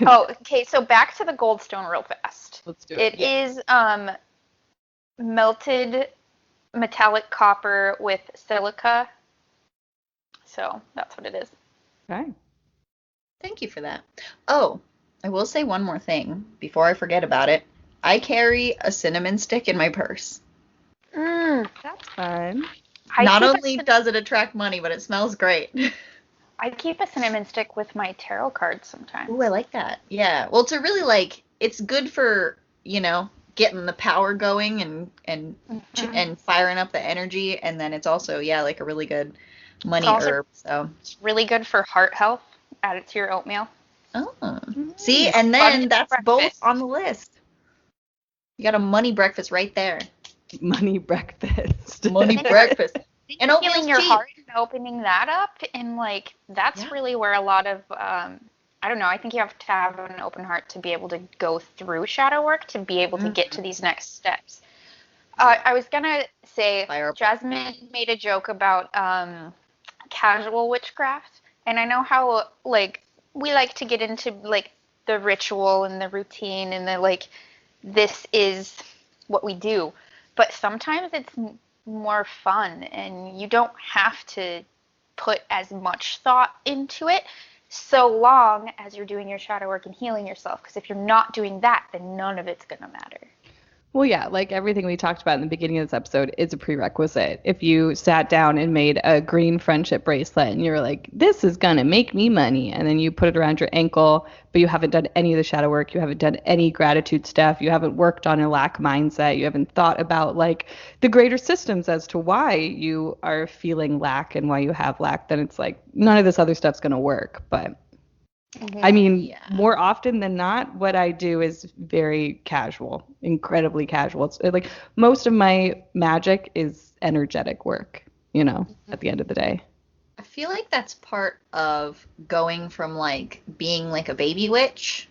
Oh, okay, so back to the Goldstone real fast. Let's do it. It is melted metallic copper with silica. So that's what it is. Okay. Thank you for that. Oh, I will say one more thing before I forget about it. I carry a cinnamon stick in my purse. That's fun. Not only does it attract money, but it smells great. I keep a cinnamon stick with my tarot cards sometimes. Ooh, I like that. Yeah. Well, to really like, it's good for, you know, getting the power going and firing up the energy, and then it's also, yeah, like a really good money also- herb. So. It's really good for heart health. Add it to your oatmeal. Oh. See, and then that's both on the list. You got a money breakfast right there. Money breakfast. Money breakfast. And Healing oatmeal's your cheap. heart and opening that up, and like that's Yeah. really where a lot of I don't know. I think you have to have an open heart to be able to go through shadow work to be able to get to these next steps. I was gonna say Jasmine made a joke about casual witchcraft, and I know how like we like to get into like the ritual and the routine and the like this is what we do, but sometimes it's more fun and you don't have to put as much thought into it so long as you're doing your shadow work and healing yourself, because if you're not doing that, then none of it's gonna matter. Well, yeah, like everything we talked about in the beginning of this episode is a prerequisite. If you sat down and made a green friendship bracelet and you were like, this is going to make me money, and then you put it around your ankle, but you haven't done any of the shadow work, you haven't done any gratitude stuff, you haven't worked on a lack mindset, you haven't thought about like the greater systems as to why you are feeling lack and why you have lack, then it's like none of this other stuff's going to work. But I mean, more often than not, what I do is very casual, incredibly casual. It's like most of my magic is energetic work, you know, at the end of the day. I feel like that's part of going from like being like a baby witch,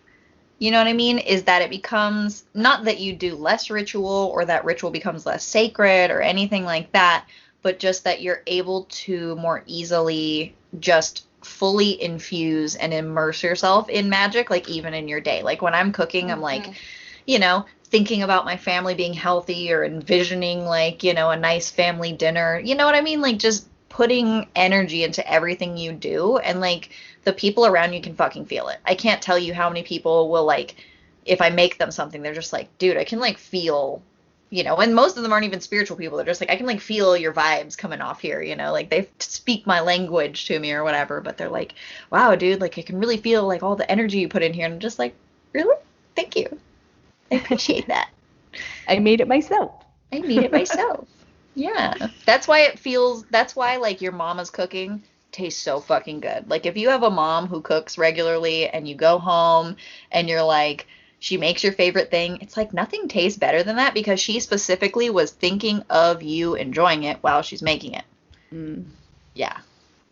you know what I mean? Is that it becomes not that you do less ritual or that ritual becomes less sacred or anything like that, but just that you're able to more easily just fully infuse and immerse yourself in magic, like even in your day. Like when I'm cooking, I'm like, you know, thinking about my family being healthy or envisioning like, you know, a nice family dinner. You know what I mean? Like just putting energy into everything you do, and like the people around you can fucking feel it. I can't tell you how many people will like, if I make them something, they're just like, dude, I can like feel, you know, and most of them aren't even spiritual people. They're just like, I can like feel your vibes coming off here, you know, like they speak my language to me or whatever, but they're like, wow, dude, like I can really feel like all the energy you put in here. And I'm just like, really? Thank you. I appreciate that. I made it myself. I made it myself. Yeah. That's why like your mama's cooking tastes so fucking good. Like if you have a mom who cooks regularly and you go home and you're like, she makes your favorite thing, it's like nothing tastes better than that because she specifically was thinking of you enjoying it while she's making it. Mm. Yeah.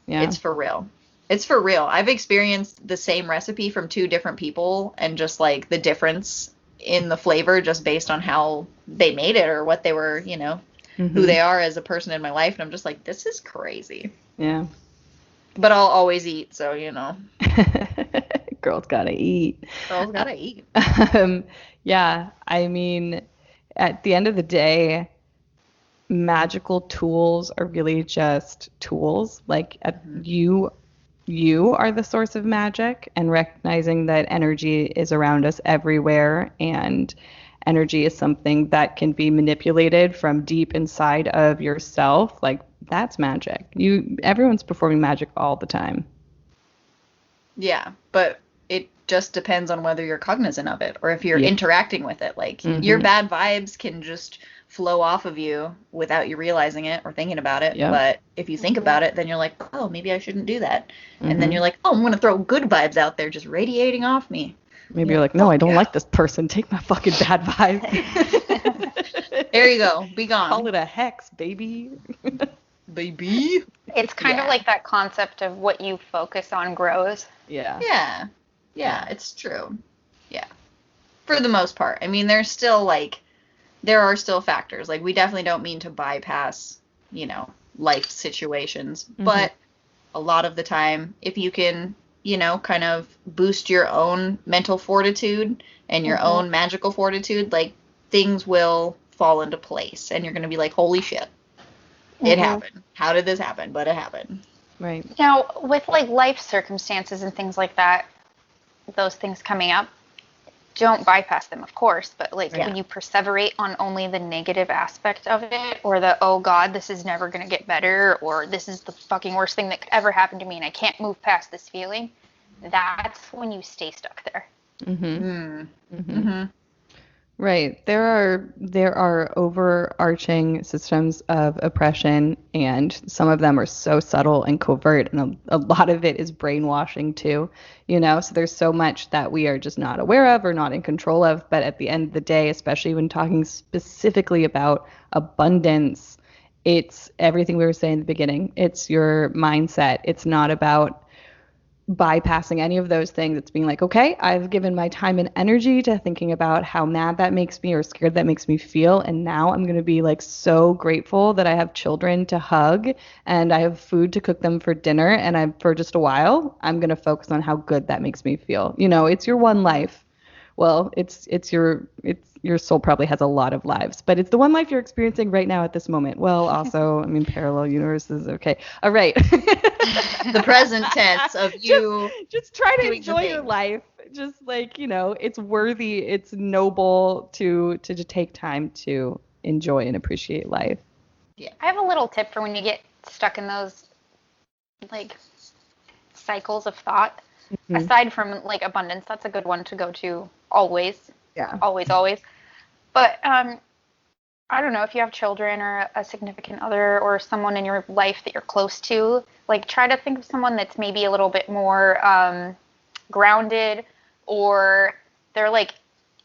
Yeah. It's for real. It's for real. I've experienced the same recipe from two different people and just like the difference in the flavor just based on how they made it or what they were, who they are as a person in my life. And I'm just like, this is crazy. Yeah. But I'll always eat, so, Girls gotta eat. Girls gotta eat. Yeah, I mean, at the end of the day, magical tools are really just tools. Like you are the source of magic, and recognizing that energy is around us everywhere, and energy is something that can be manipulated from deep inside of yourself. Like that's magic. Everyone's performing magic all the time. Yeah, but it just depends on whether you're cognizant of it or if you're interacting with it. Like your bad vibes can just flow off of you without you realizing it or thinking about it. Yep. But if you think about it, then you're like, oh, maybe I shouldn't do that. And then you're like, oh, I'm going to throw good vibes out there just radiating off me. Maybe you're like, no, I don't like this person. Take my fucking bad vibes. There you go. Be gone. Call it a hex, baby. Baby. It's kind of like that concept of what you focus on grows. Yeah. Yeah, it's true. Yeah. For the most part. I mean, there are still factors. Like, we definitely don't mean to bypass, life situations. But a lot of the time, if you can, kind of boost your own mental fortitude and your own magical fortitude, like, things will fall into place. And you're going to be like, holy shit. It happened. How did this happen? But it happened. Right. Now, with, like, life circumstances and things like that, those things coming up, don't bypass them, of course, but when you perseverate on only the negative aspect of it, or the, oh God, this is never going to get better, or this is the fucking worst thing that could ever happen to me and I can't move past this feeling, that's when you stay stuck there. Right. There are overarching systems of oppression, and some of them are so subtle and covert, and a lot of it is brainwashing too, So there's so much that we are just not aware of or not in control of. But at the end of the day, especially when talking specifically about abundance, it's everything we were saying in the beginning. It's your mindset. It's not about bypassing any of those things. It's being like, okay, I've given my time and energy to thinking about how mad that makes me or scared that makes me feel, and now I'm going to be like so grateful that I have children to hug and I have food to cook them for dinner, and for just a while I'm going to focus on how good that makes me feel. It's your one life. Well, it's your soul probably has a lot of lives, but it's the one life you're experiencing right now at this moment. Well, also, I mean, parallel universes. Okay. All right. The present tense of you. Just try to enjoy your life. Just like, it's worthy. It's noble to take time to enjoy and appreciate life. Yeah. I have a little tip for when you get stuck in those, like, cycles of thought. Aside from, like, abundance, that's a good one to go to always. Yeah. Always. But I don't know, if you have children or a significant other or someone in your life that you're close to, like, try to think of someone that's maybe a little bit more grounded, or they're, like,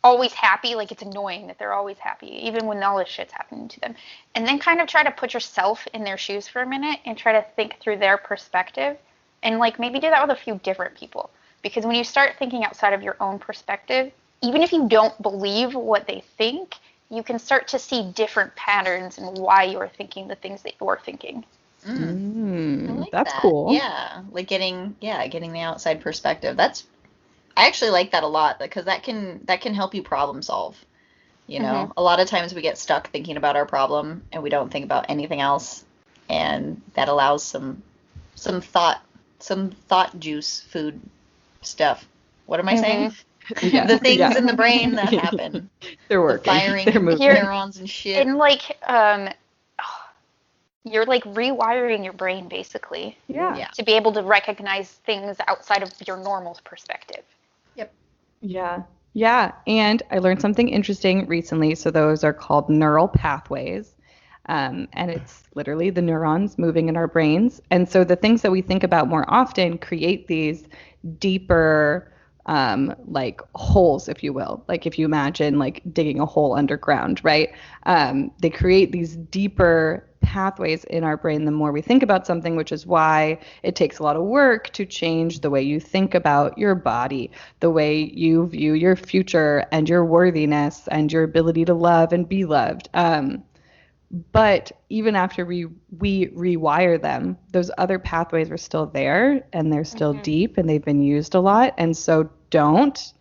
always happy. Like, it's annoying that they're always happy, even when all this shit's happening to them. And then kind of try to put yourself in their shoes for a minute and try to think through their perspective. And, like, maybe do that with a few different people. Because when you start thinking outside of your own perspective, even if you don't believe what they think, you can start to see different patterns in why you're thinking the things that you're thinking. I like that's that. cool. Yeah, like getting the outside perspective. I actually like that a lot, because that can help you problem solve. A lot of times we get stuck thinking about our problem and we don't think about anything else, and that allows some thought juice, food stuff. What am I saying? Yeah. The things in the brain that happen. They're working. Firing They're moving. neurons and shit. And, like, you're, like, rewiring your brain, basically. Yeah. To be able to recognize things outside of your normal perspective. Yep. Yeah. Yeah. And I learned something interesting recently. So those are called neural pathways. And it's literally the neurons moving in our brains. And so the things that we think about more often create these deeper like holes, if you will. Like if you imagine like digging a hole underground, right? They create these deeper pathways in our brain the more we think about something, which is why it takes a lot of work to change the way you think about your body, the way you view your future and your worthiness and your ability to love and be loved. But even after we rewire them, those other pathways are still there and they're still deep and they've been used a lot. And so don't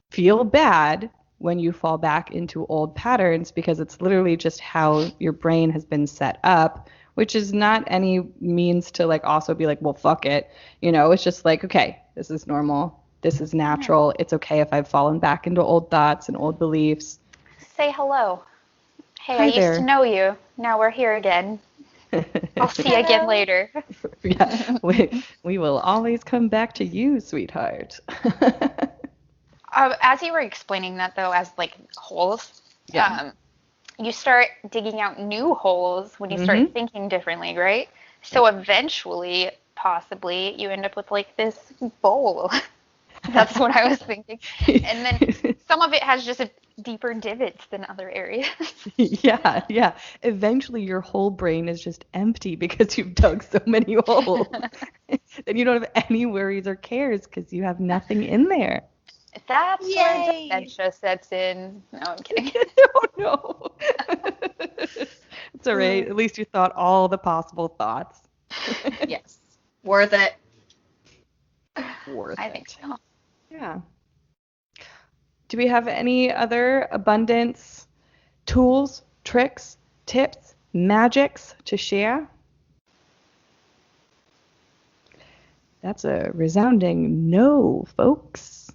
feel bad when you fall back into old patterns, because it's literally just how your brain has been set up, which is not any means to like also be like, well, fuck it. You know, it's just like, okay, this is normal. This is natural. It's okay if I've fallen back into old thoughts and old beliefs. Say hello. Hey, Hi I used there. to know you. Now we're here again. I'll see you again later. Yeah, we will always come back to you, sweetheart. As you were explaining that, though, as like holes, Yeah. you start digging out new holes when you start thinking differently, right? So eventually, possibly, you end up with like this bowl. That's what I was thinking. And then some of it has just deeper divots than other areas. Yeah. Eventually, your whole brain is just empty because you've dug so many holes. Then you don't have any worries or cares because you have nothing in there. That's where Yay. dementia sets in. No, I'm kidding. Oh no. It's all right. At least you thought all the possible thoughts. Yes. Worth it. Worth I it. think so. Yeah. Do we have any other abundance tools, tricks, tips, magics to share? That's a resounding no, folks.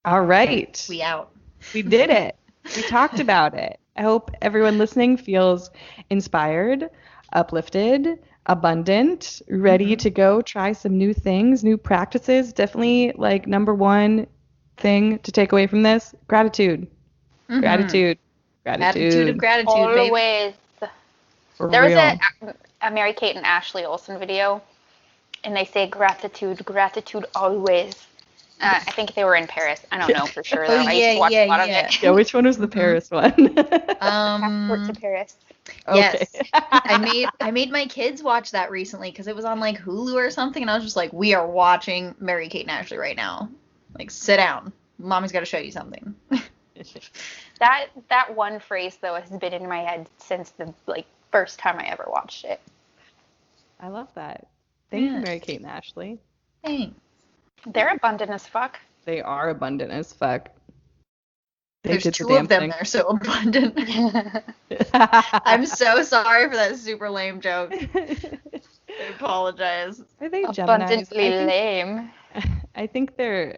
All right. We out. We did it. We talked about it. I hope everyone listening feels inspired, uplifted, abundant, ready to go try some new things, new practices. Definitely like number one thing to take away from this, gratitude. Gratitude. Attitude of gratitude, baby. Always. For There was real. a Mary Kate and Ashley Olsen video, and they say gratitude, gratitude always. I think they were in Paris. I don't know for sure though. I used to watch a lot of it. Yeah, which one was the Paris one? Passport to Paris. Yes. Okay. I made my kids watch that recently because it was on like Hulu or something, and I was just like, we are watching Mary Kate and Ashley right now. Like, sit down. Mommy's got to show you something. That one phrase though has been in my head since the like first time I ever watched it. I love that. Thank you, Yes. Mary Kate and Ashley. Thanks. They're abundant as fuck. They are abundant as fuck. They There's did the two damn of them thing. that are so abundant. I'm so sorry for that super lame joke. I apologize. Are they Geminis? Abundantly lame. I think they're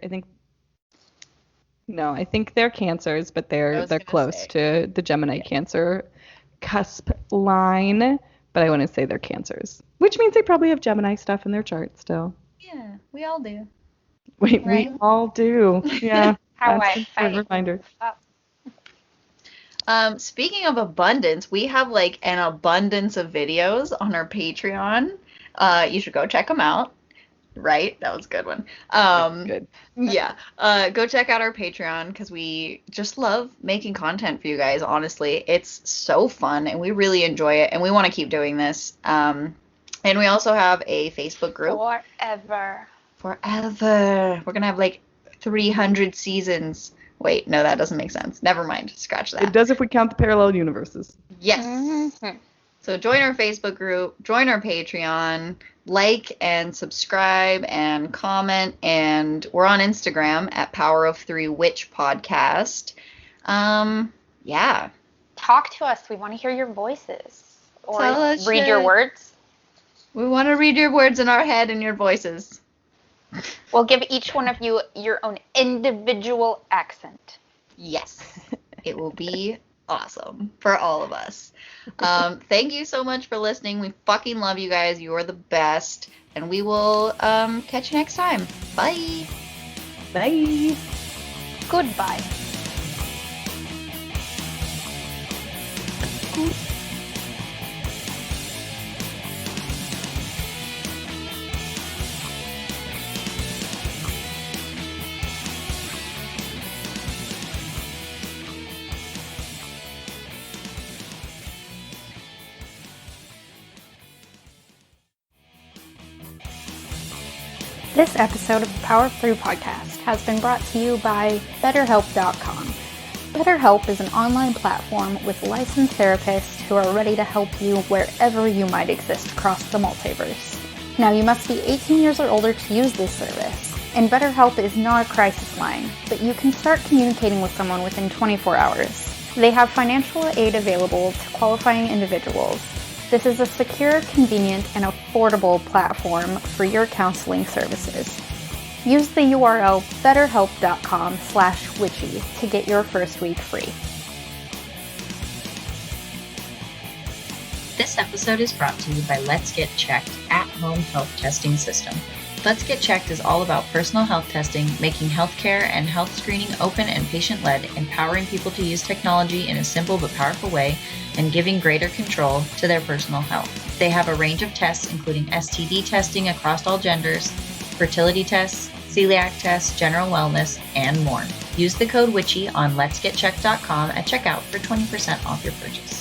Cancers, but they're gonna close say. to the Gemini Cancer cusp line. But I want to say they're Cancers, which means they probably have Gemini stuff in their chart still. Yeah, we all do. We Right? all do. Yeah. How That's I a fight. reminder. Speaking of abundance, we have like an abundance of videos on our Patreon. You should go check them out. Right? That was a good one. Good. Yeah. Go check out our Patreon because we just love making content for you guys, honestly. It's so fun and we really enjoy it and we want to keep doing this. And we also have a Facebook group. Forever. We're going to have like 300 seasons. Wait, no, that doesn't make sense. Never mind. Scratch that. It does if we count the parallel universes. Yes. Mhm. So join our Facebook group, join our Patreon, like and subscribe and comment, and we're on Instagram at Power of Three Witch Podcast. Yeah. Talk to us. We want to hear your voices. Or Tell us read your shit. words. We want to read your words in our head and your voices. We'll give each one of you your own individual accent. Yes. It will be awesome for all of us. Thank you so much for listening. We fucking love you guys. You are the best. And we will catch you next time. Bye. Bye. Goodbye. This episode of the Power Through podcast has been brought to you by BetterHelp.com. BetterHelp is an online platform with licensed therapists who are ready to help you wherever you might exist across the multiverse. Now, you must be 18 years or older to use this service, and BetterHelp is not a crisis line, but you can start communicating with someone within 24 hours. They have financial aid available to qualifying individuals. This is a secure, convenient, and affordable platform for your counseling services. Use the URL betterhelp.com/witchy to get your first week free. This episode is brought to you by Let's Get Checked at-home health testing system. Let's Get Checked is all about personal health testing, making healthcare and health screening open and patient-led, empowering people to use technology in a simple but powerful way, and giving greater control to their personal health. They have a range of tests, including STD testing across all genders, fertility tests, celiac tests, general wellness, and more. Use the code WITCHY on letsgetchecked.com at checkout for 20% off your purchase.